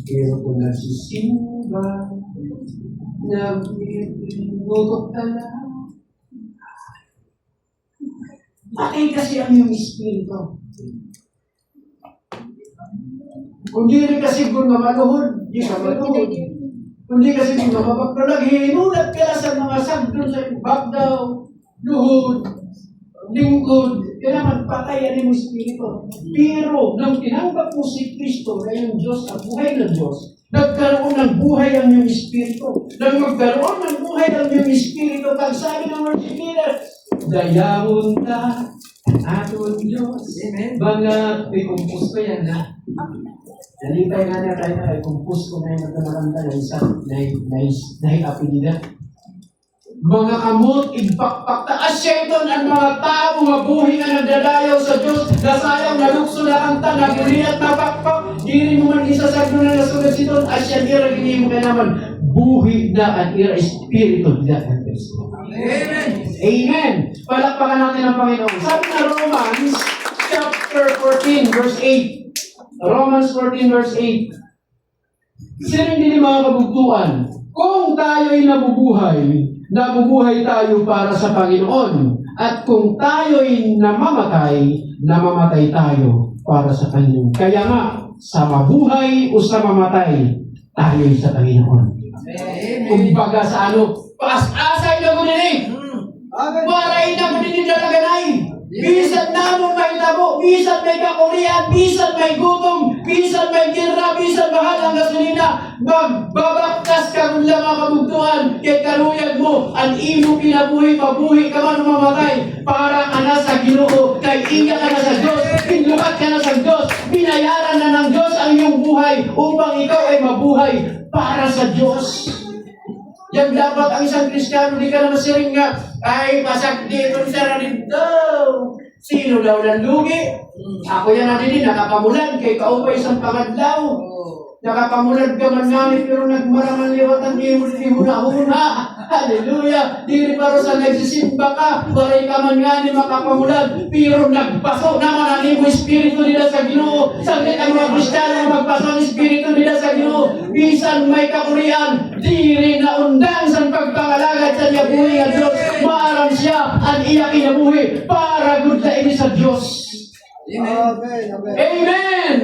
pero ko nasisimba, nagmukot ka lang. Patay kasi ang iyong espiritu. Kung di rin kasi kung mamaluhod, di ka maluhod. Kung di kasi kung mamapagkalag, hinulat ka na sa mga sagdon sa bagdaw, luhod, lingkod, kailangan patayan mo espiritu. Pero nang tinanggap mo si Kristo na yung Diyos at buhay ng Diyos, nagkaroon ng buhay ang iyong espiritu. Nang magkaroon ng buhay ang iyong espiritu, pag sabi ng worship leader, dayawon ka, aton Diyos. Mga, may kumpus ko yan ha. Nalipay nga na tayo na, kumpus ko na yung nagkamaranda na isa, na-apelida. Mga kamot, igpakpak, taas siya ito ang mga tao, mabuhi na nagdadayaw sa Diyos, nasayang nalukso na ang tanag, at napakpak, diri mo man isa sa na nasulat siton, asya ira gini mo ka naman, buhi na ang ira espiritu na ang Kristo.
Amen.
Amen. Palakpakan natin ang Panginoon. Sabi na Romans chapter 14 verse 8. Romans 14 verse 8. Sino hindi mga kabugtuan? Kung tayo'y nabubuhay tayo para sa Panginoon. At kung tayo'y namamatay tayo para sa Kanya. Kaya nga, sa mabuhay o sa mamatay, tayo'y sa Panginoon. Kumbaga sa paas-asay na mo din Maray na mo din dalaganay. Bisan na mo may tabo, bisan may kakurian, bisan may gutom, bisan may gira, bisan mahal ang gasolina, magbabaktas ka kung lang mga kabugtuan, kay karuyag mo, ang imo kinabuhi, mabuhi ka man mamatay, para ka na sa Ginoo, kay inga ka na sa Diyos, pinlukat ka na sa Diyos, binayaran na ng Diyos ang iyong buhay, upang ikaw ay mabuhay para sa Diyos. Yan dapat ang isang Kristiyano, di ka naman siring nga, ay masakti itong saranin daw. Sino daw ng lugi? Ako yan natin din, nakapamulan, kay kaupay isang pangadlaw. Nakapamulan ka man namin, pero nagmaraman liwatan, di mo huna. Hallelujah! Diri paro sa nagsisimba ka, waray ka man nga ni makapamulan, pero nagpaso naman ang imo espiritu nila sa Ginoo. Saglit ang mga Kristiyano magpaso ang espiritu nila sa Ginoo. Bisan may kakurian, diri na undang sa pagpangalagad sa niya buhay ang Diyos. Maaram siya ang iya kinabuhi para good na ini sa Diyos.
Amen.
Amen!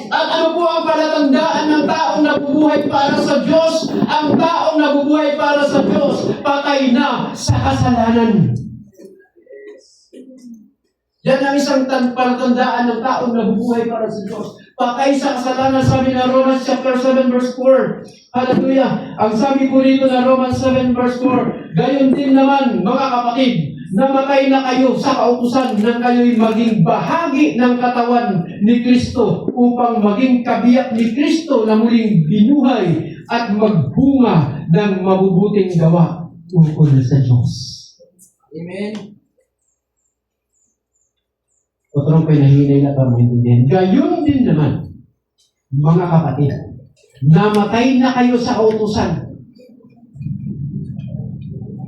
At ano po ang palatandaan ng taong nabubuhay para sa Diyos? Ang taong nabubuhay para sa Diyos patay na sa kasalanan. Yan ang isang palatandaan ng taong nabubuhay para sa Diyos. Patay sa kasalanan, sabi na Romans chapter 7 verse 4. Hallelujah. Ang sabi po dito na Romans 7 verse 4, gayon din naman, mga kapatid, namatay na kayo sa kautusan nang kayo'y maging bahagi ng katawan ni Kristo upang maging kabiyak ni Kristo na muling binuhay at magbunga ng mabubuting gawa ukol sa Diyos.
Amen.
Otro pinahinay na para maintindihan. Gayon din naman, mga kapatid, namatay na kayo sa kautusan.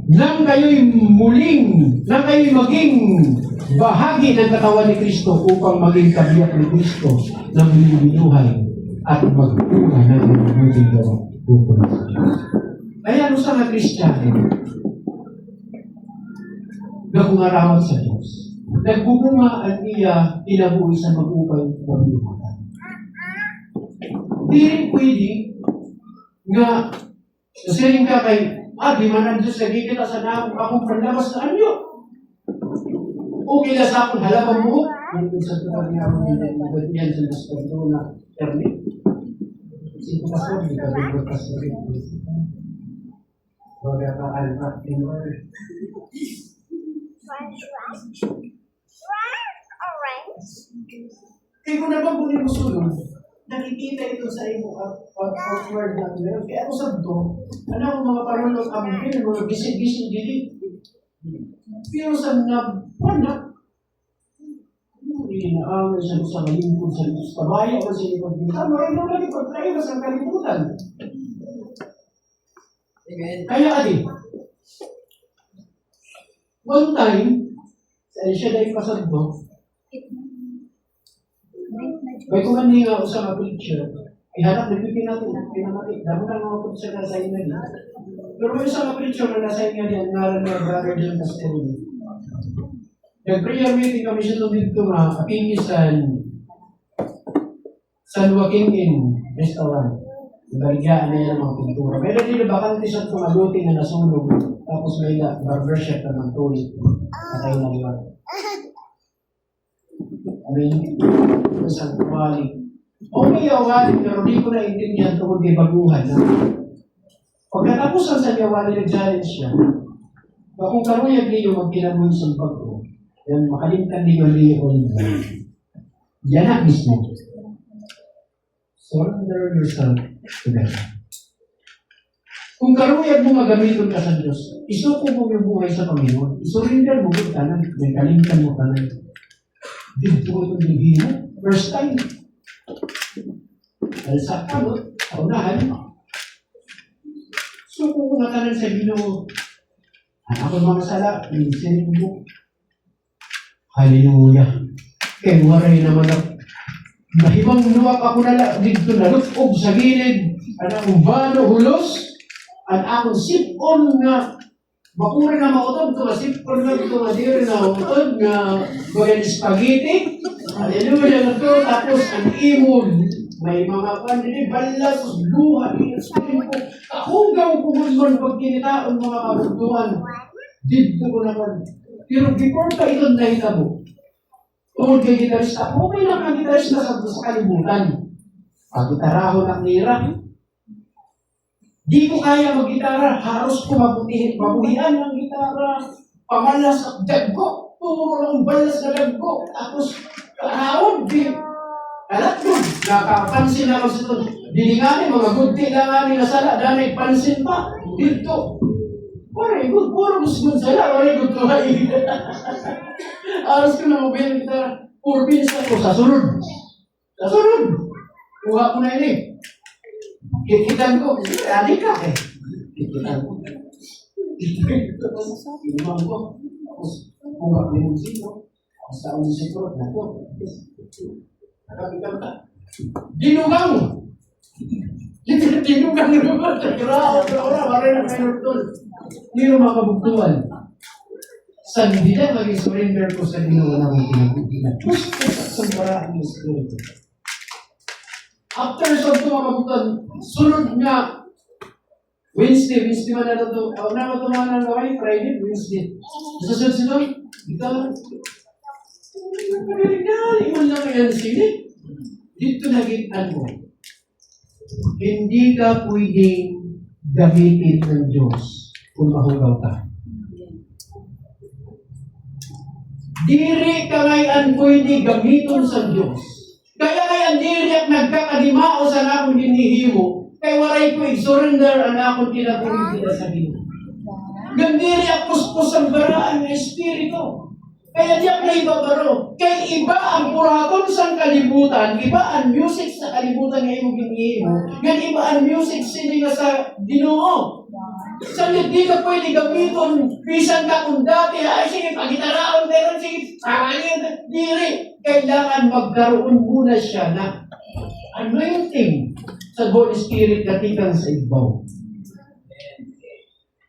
Nang kayo'y maging bahagi ng katawan ni Kristo upang maging kabiyak ni Kristo na muling binuhay at magbunga ng mabubuting gawa ukol sa Diyos. Kaya sa mga Kristiyano, nagungarawat sa Diyos. Nagbubunga at iya inabuhi sa mag-upay ng lumatan. Di rin pwede nga sasiling ka kay di man ang Diyos lagi kita sa naong akong panlabas na anyo. Okay na sa akong halabang mo. Hindi sa tuwag niya akong yan sa Diyos pagdo na termit. Sino ka sa hindi ka bigod ka sa rin. Baga ka alpat in order. Kaya kung nabagunin mo sunod, nakikita ito sa imo outward na meron. Kaya ako sabi ko, ano ang mga parulong kami, mga bisig-bisig dili. Pero sa wala. Hindi na ang sa kalipod sa Diyos. Kabaya ko sa ipag dito. Ay, nung nalipod tayo sa kaliputan.
Amen.
Kaya adi, one time, sa siya dahil pasadto, may kumandi nga ako sa mga preacher, ihanap na pinamati, damo na mga preacher na sa inyo niya. Pero may isang mga preacher na nasa inyo niya, ngalan na Brother John Castelli. Nag-prayer meeting kami siya nung dito nga, apingi sa San Joaquin Inn Restaurant. Nabaligaan na yan ang mga pintura. May nandito bakante siya itong aluti na nasunog, tapos may barbershop na magtulit. Patay na liwat. Isang wali. Okay, wali, pero di ko naintindihan tungkol kay baguhan. Pagkatapusan sa niya, wali nag-challenge siya. Kung karuyag niyo magkinabuhin sa pagko, yan, makalimtan niyo liyon. Yan ang mismo. Surrender yourself to God. Kung karuyag mo magamiton ka sa Diyos, isuko mo yung buhay sa Panginoon. Isurrender mo yung tanan. May kalimtan mo tanan. Dito ko itong libhin mo. First time. Dahil sa kamot, sa unahan, suko ko na tanan sa Ginoo. Ang ako mga sala, sinig mo. Hallelujah. Kaya waray naman ako. Mahibang nuwak ako na dito na lutob sa gilid. Anong bano hulos. At akong sipon nga bakura na mautod ito, sipon na ito, madiri na mautod nga bayan spaghetti. Hallelujah na ito. Tapos ang imon, may mga pandili, balas, luha, inasipin ko. Kahugaw ko man pag kinitaon mga kabuntuan. Dito ko naman. Pero before pa ito nahitabo, tungkol kay gitarista, okay lang ang gitarista sa kalimutan. Pag-gitarahon ang nira, di ko kaya mag-gitara, haros ko mabuhian ng gitara, pamalas at dagko, puro balas na dagko, tapos kaahon, alat ko, nakapansin na kasi ito, dininganin, mga gudti lang nga sala, dahil pansin pa, dito. Very good, puro gusto sala, very good to hay. Haros ko na mabuhian ng gitara, puro pinsa ko, sa sunod. Sa sunod, kuha ko na ini. Kikitan ko, adik ka eh. Kikitan ko. Kinuman ko. Tapos, kuha ko yung sino. Sa unsip ko, nato. Nakakitan ka. Dinugang! Dinugang naman. Grabe, wala na kayo doon. Hindi yung makabugtuan. Sa hindi na maging surrender ko sa ginawa namin pinagkukinan. Gusto sa paraan ng Espiritu. After sa ito makabutan, sunod nga,
Wednesday man na ito. Na matumanan na kayo, Friday, Wednesday. Susunod sino? Ito. Iwan lang yan sila. Dito nagitan mo. Hindi ka pwedeng gamitin ng Diyos kung mahugaw ka. Diri ka ngayon pwede gamiton sa Diyos. Kaya ngayon diri at nagkakadimao sa nakong ginihimo, kay waray ko i-surrender ang akong tinapunin kita sa Ginoo. Gandiri at puspos ang baraan ng Espiritu. Kaya diyak na ibabaro. Kaya iba ang puraton sa kalibutan, iba ang music sa kalibutan ng iyong ginihimo, gan iba ang music sili nga sa Ginoo. Sa hindi ka pwede gamiton, bisan ka kung dati, ay sige, pagitaraon, pero sige, pangalit, diri. Kailangan magkaroon muna siya na anointing sa Holy Spirit katikan sa ibaw.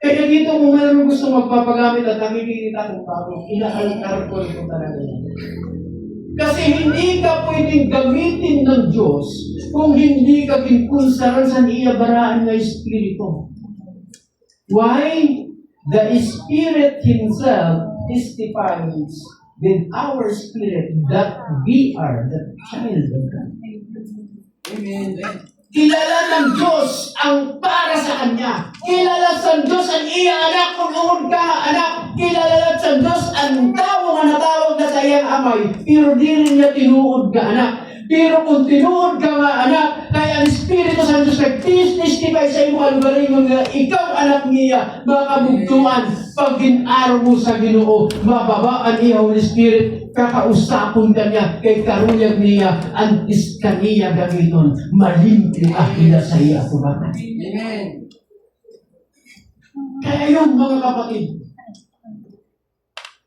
Kaya dito kung mayroon gusto magpapagamit at nakikita kung paano, inaaltar ko ito talaga. Kasi hindi ka pwedeng gamitin ng Diyos kung hindi ka kinkunsaran sa iyabaraan ng Espiritu. Why? The Spirit Himself testifies with our spirit that we are the child of God.
Amen.
Kilala ng Diyos ang para sa Kanya. Kilala sa Diyos ang iya anak kung noon ka anak. Kilala sa Diyos ang tao nga natawag na sa iyang amay. Pero di rin niya tinuod ka anak. Pero kung tinuod ka nga anak, kaya ang Espiritu sa Diyos nag-testify sa iyong algoritmo nga ikaw anak niya, makabugtuan pag ginaraw mo sa Ginoo, mababaan iya Holy Spirit, kakausapon ka niya, kay karuyag niya, antis ka niya gamiton, malimpyo akila sa iya kumakas.
Amen.
Kaya yun mga kapatid,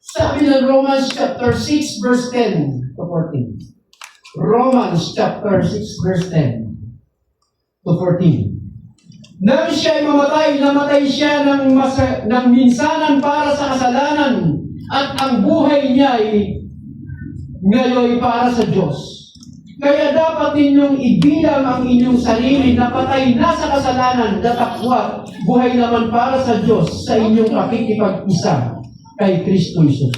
sabi ng Romans chapter 6 verse 10 to 14. Romans chapter 6 verse 10 to 14. Nang siya'y mamatay, namatay siya ng minsanan para sa kasalanan at ang buhay niya'y ngayon para sa Diyos. Kaya dapat ninyong ibilang ang inyong sarili na patay na sa kasalanan, datakwat, buhay naman para sa Diyos sa inyong pakikipag-isa kay Kristo Jesus.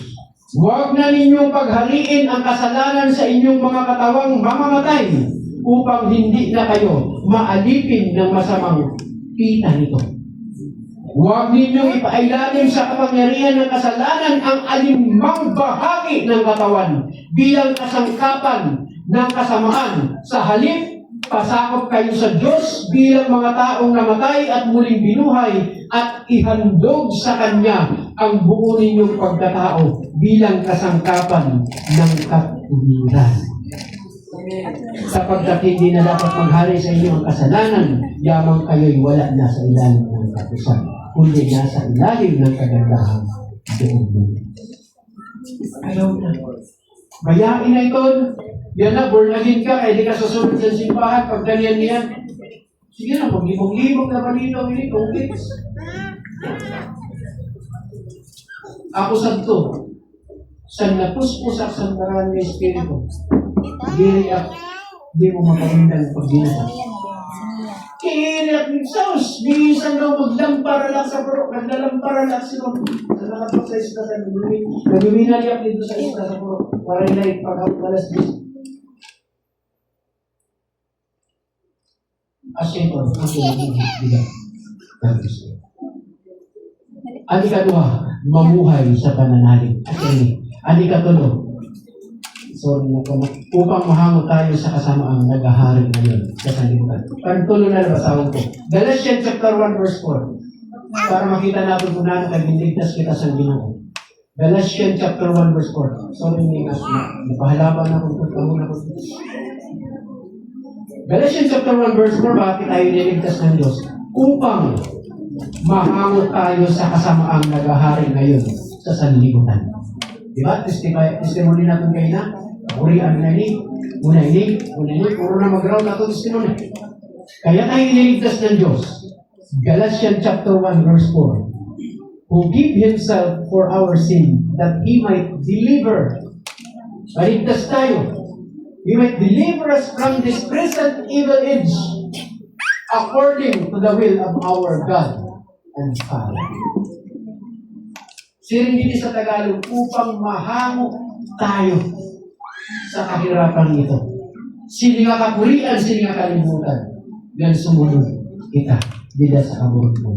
Huwag na ninyong paghariin ang kasalanan sa inyong mga katawang mamamatay upang hindi na kayo maalipin ng masamang kita nito. Huwag ninyong ipailalim sa kapangyarihan ng kasalanan ang alinmang bahagi ng katawan bilang kasangkapan ng kasamaan. Sa halip, pasakop kayo sa Diyos bilang mga taong namatay at muling binuhay at ihandog sa Kanya ang buo ninyong pagkatao bilang kasangkapan ng katuwiran. Sapagkat hindi na dapat maghari sa inyo ang kasalanan, yamang kayo'y wala na sa ilalim ng katusan, kundi nasa ilalim ng kagandahang doon mo. Ayaw na. Bayain na ito. Yan na, born again ka, kaya di ka susunod sa simbahan, pag ganyan niyan. Sige na, maglibog-libog na balito, hindi, complex. Ako santo, san napuspusak sa daran ng Espiritu, diri at di mo mapagindang pag-ginasa. Kiniyak ni Saus, bisan daw maglampara lang sa puro, naglalampara lang sila sa nakapag sa isla sa nagbiminaliyak dito sa isla sa puro, para nila ipag-alas dito. Asyento, Ani kadua, mamuhay sa pananalig. Ani katulo, upang mahango tayo sa kasamaang naghahari ngayon sa sanlibutan. Pantulo na nabasawang ko. Galatians chapter 1 verse 4. Para makita natin kung natin kagbiligtas kita sa Ginoo. Galatians chapter 1 verse 4. Sorry, napahalaban na kung na ko. Galatians chapter 1 verse 4, bakit tayo niligtas ng Diyos? Upang mahango tayo sa kasamaang naghahari ngayon sa sanlibutan. Diba? Testimony natin kayo na. Urian na ini. Una ini. Puro na mag-round natin testimony. Kaya tayo niligtas ng Diyos. Galatians chapter 1 verse 4. Who gave Himself for our sin that He might deliver. Maligtas tayo. He might deliver us from this present evil age
according to the will of our God and Father. Siringiti sa Tagalog upang mahango tayo sa kahirapan ito. Sini nga kapurian, sini nga kalimutan. Gan sumunod kita dila sa kaburot mo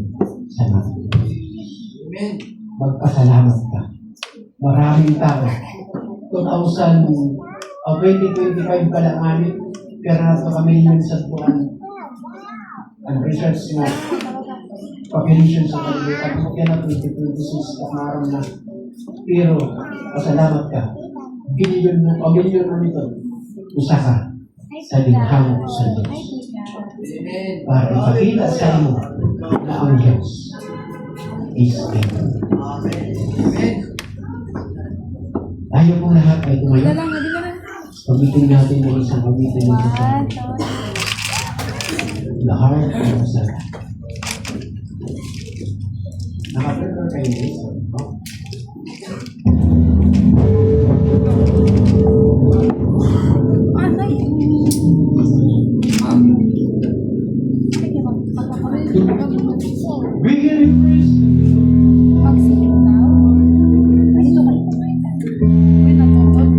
sa natin.
Amen.
Magpasalamat ka. Maraming tao. 2025 pa lang namin, pero nato kami yun sa tuwan. Ang research nga, population sa kalimutan. Kaya na 2026 kamaram na. Pero, pasalamat ka. Binigyan mo nito. Isa ka sa linghang sa Diyos.
Amen.
Para ipakita sa iyo na ang Diyos is able.
Amen.
Tayo pong lahat ay tumayo.
Wala lang, hindi ka lang.
Pagbitin natin ng isang pagbitin ng isang the heart of the Naka-prepare kayo guys.
Anay.
Begin in praise.
Pag-singit na. Ay, ito kayo kumain ka. Uy, natutod.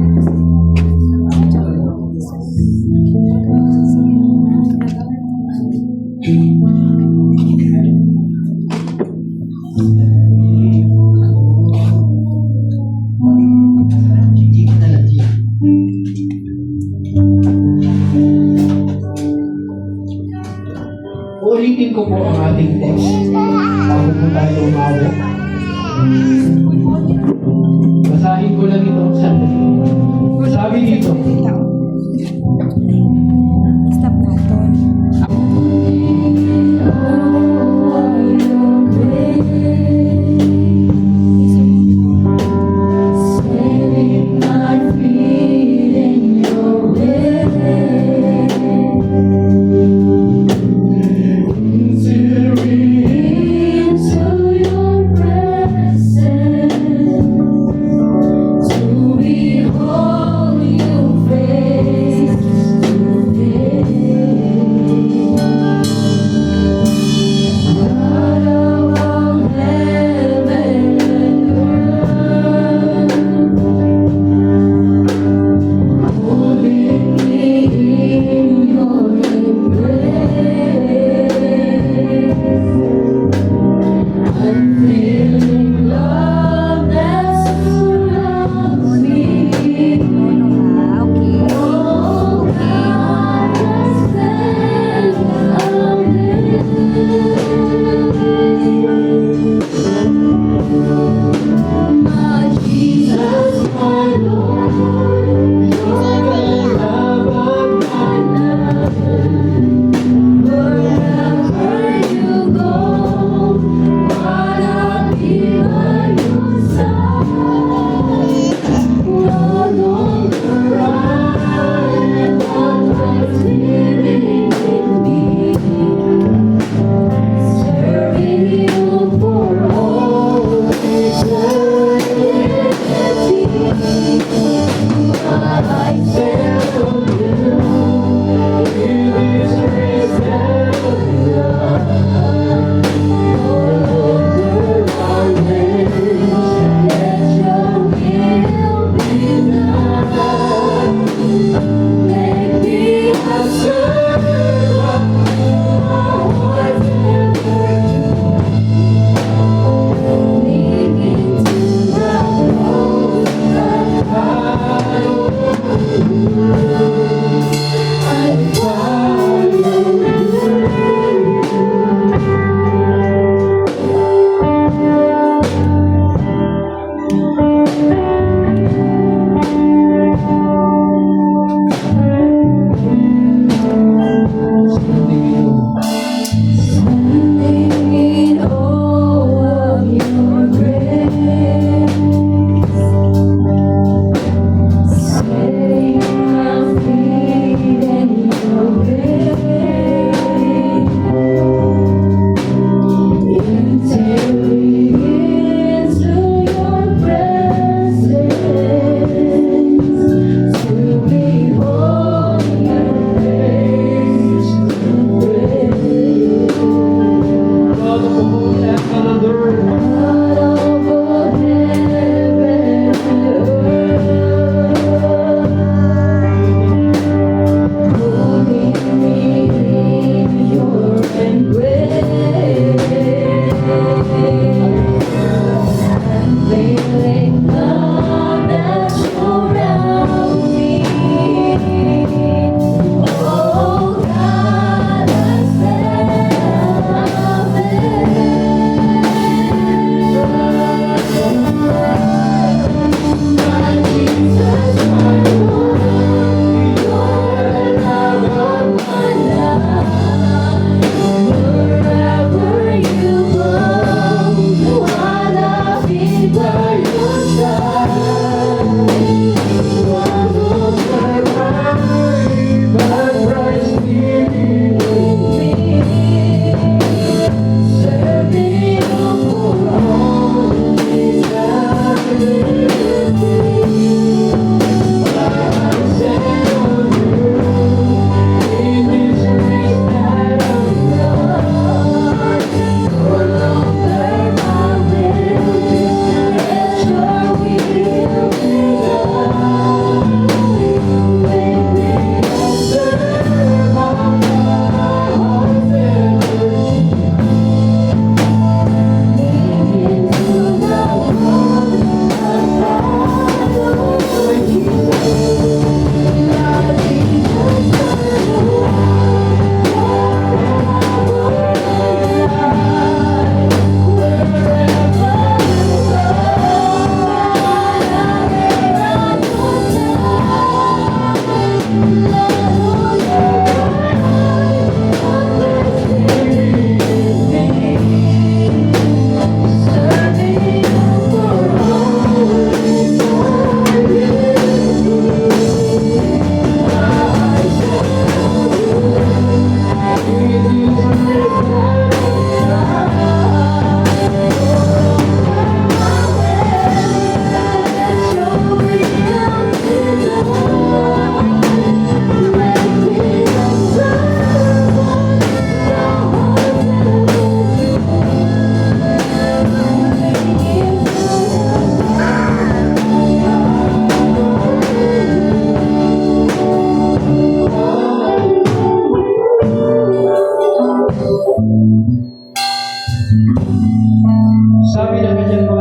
Ulitin ko po ang ating text bago po tayo umawit. Basahin ko lang ito sandali. Sabi dito,
Stop na ito.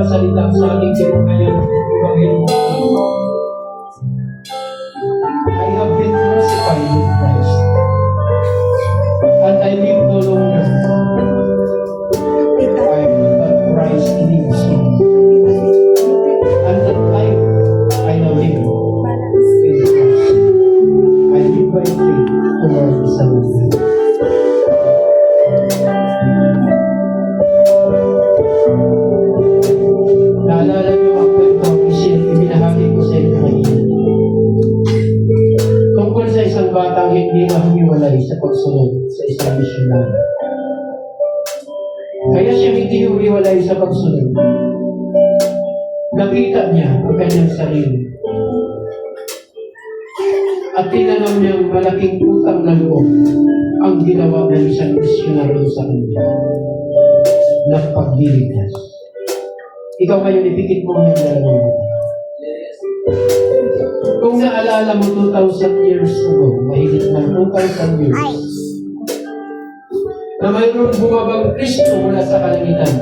nagsasalita sa ating tinungkayan ng Panginoon. I have been crucified with Christ, and I live no longer. I but Christ lives in me. And that life I now live in Christ. I live by faith toward the Son of God. Naalala niyo ang kwento ibinahagi ko sa inyo kanina. Tungkol sa isang batang hindi na humiwalay sa pagsunod sa isang misyonaryo. Kaya siya hindi humiwalay sa pagsunod. Nakita niya ang kanyang sarili. At tinanam niyang malaking utang na loob ang ginawa ng isang misyonaryo sa kanya. Nagpagliligtas. Ikaw ngayon, ipikit mo ang dalawang mo. Kung naalala mo 2,000 years ago, mahigit ng 2,000 years, na mayroon bumabang Kristo mula sa kalangitan.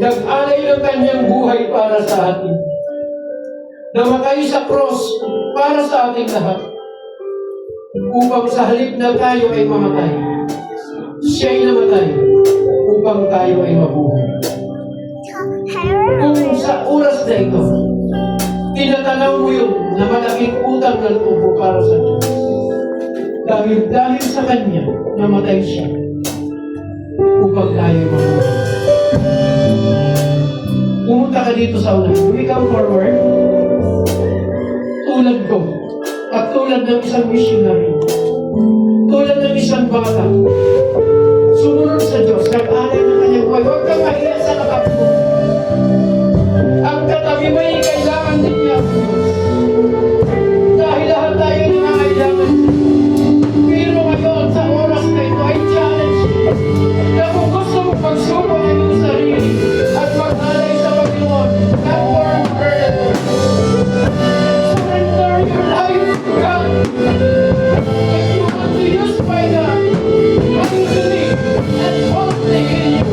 Nag-alay ng kanyang buhay para sa atin. Namatay sa cross para sa ating lahat. Upang sa halip na tayo ay mamatay, siya'y namatay upang tayo ay mabuhay. Kung sa oras na ito, tinatanaw mo yun na malaking utang na loob mo para sa Diyos. Dahil sa Kanya, namatay siya upang tayo ay mabuhay. Pumunta ka dito sa unan. We come forward. Tulad ko, at tulad ng isang missionary, tulad ng isang bata, sumunod sa Diyos, nag-alay ng kanyang buhay. Huwag kang mahiya sa kapatid mo. Ang katabi mo ay kailangan din niya ang Diyos. Dahil lahat tayo ay nangangailangan siya. Pero ngayon, sa oras na ito, ay challenge na kung gusto mo pagsuko ng iyong sarili at mag-alay sa Panginoon, not for her. Surrender your life to God. If you want to use by God, only and only in you.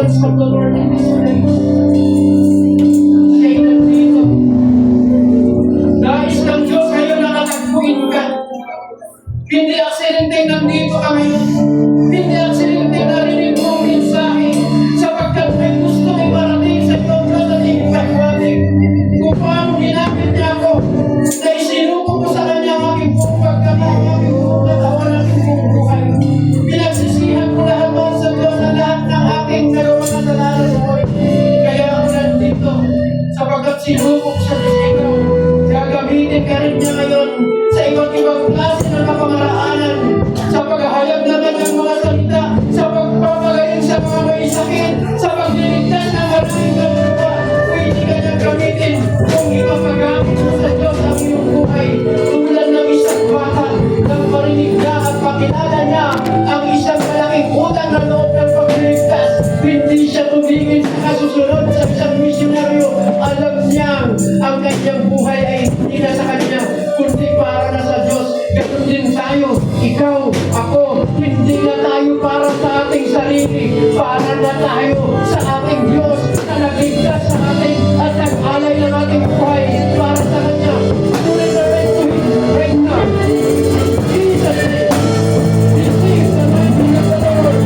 presence of the Lord in this place. Siya'y nandito. Nais ng Diyos kayo nakatagpuin ka. Hindi aksidenteng nandito ka ngayon. Hindi aksidenteng narinig mo ang mensahe. Sapagkat may gusto may marating sa iyo ang dadating pagwating. Kung paano ginamit niya ako, na isinuko ko sa kanya ang aking buong pagkama, ang aking buong katawan, ang aking buong buhay. Pinagsisihan ko lahat doon sa Diyos na lahat ng aking nagawa na nalalas ko. Kaya ako nandito, sapagkat sinuko sa Diyos ikaw. Gagamitin ka rin niya ngayon sa iba't ibang klase ng kapamaraanan, sa paghahayag naman ng mga salita, sa pagpapagaling sa mga may sakit, sa pagliligtas ng maraming kaluluwa. Pwede ka niyang gamitin kung ipapagamit mo sa Diyos ang iyong buhay. Tulad ng isang bata nang marinig na at pakilala niya ang isang malaking utang na loob ng pagliligtas. Hindi siya tumigil sa kasusunod sa isang misyonaryo. Alam niyang ang kanyang buhay ay hindi na sa kanya, kundi para na sa Diyos. Ganun din tayo, ikaw, ako, hindi na tayo para sa ating sarili, para na tayo sa ating Diyos na nagligtas sa ating at nag-alay ng ating buhay para sa Kanya. Surrender to Him right now. Jesus name. Receive the anointing of the Lord.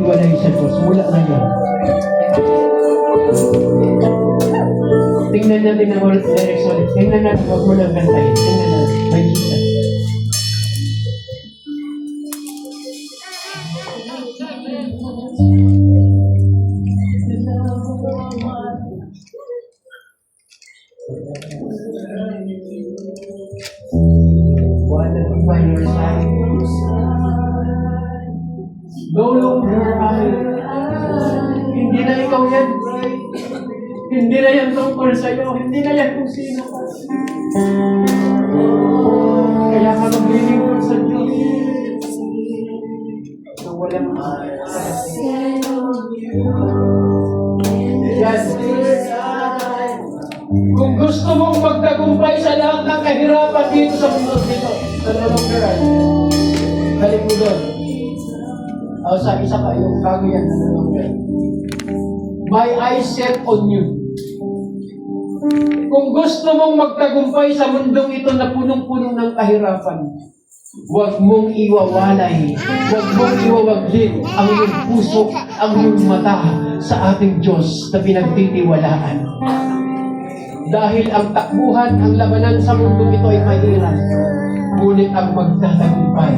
maghihiwalay sa Diyos. Mula ngayon. Tingnan natin ang lyrics ulit. Tingnan natin, huwag mo lang kantayin. Tingnan natin. May Jesus. Wanna by your side. No longer I. Hindi na ikaw yan, Bray. Hindi na yan tungkol sa'yo. Hindi na yan kung sino ka. Kaya ka maglilingkod sa Diyos. Na walang yan. Kung gusto mong magtagumpay sa lahat ng kahirapan dito sa mundo dito, sa no longer I, balik mo doon. O sa isa ka, yung bago yan, no longer I. My eyes set on you. Kung gusto mong magtagumpay sa mundong ito na punong-puno ng kahirapan, huwag mong iwawalay, huwag mong iwawaglit ang iyong puso, ang iyong mata sa ating Diyos na pinagtitiwalaan. Dahil ang takbuhan, ang labanan sa mundong ito ay mahirap, ngunit ang magtatagumpay,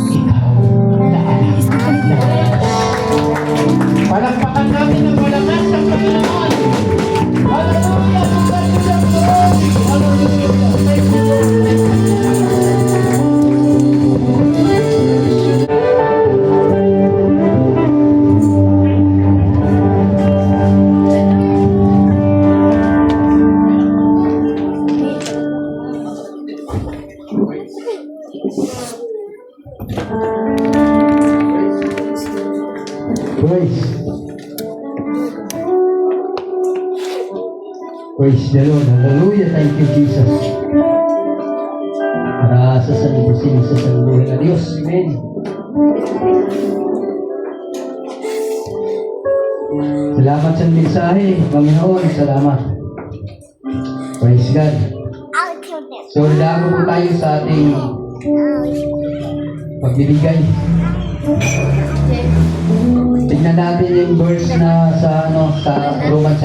ikaw na anak ng Diyos. Palakpakan natin ang malakas ng Panginoon. Hallelujah! Praise the Lord. Hallelujah. Thank you, Jesus. Para sa salibusin sa saluhin na Diyos. Amen. Salamat sa mensahe, Panginoon. Salamat. Praise God. So, dalago po tayo sa ating pagbibigay. Tignan natin yung verse na sa Romans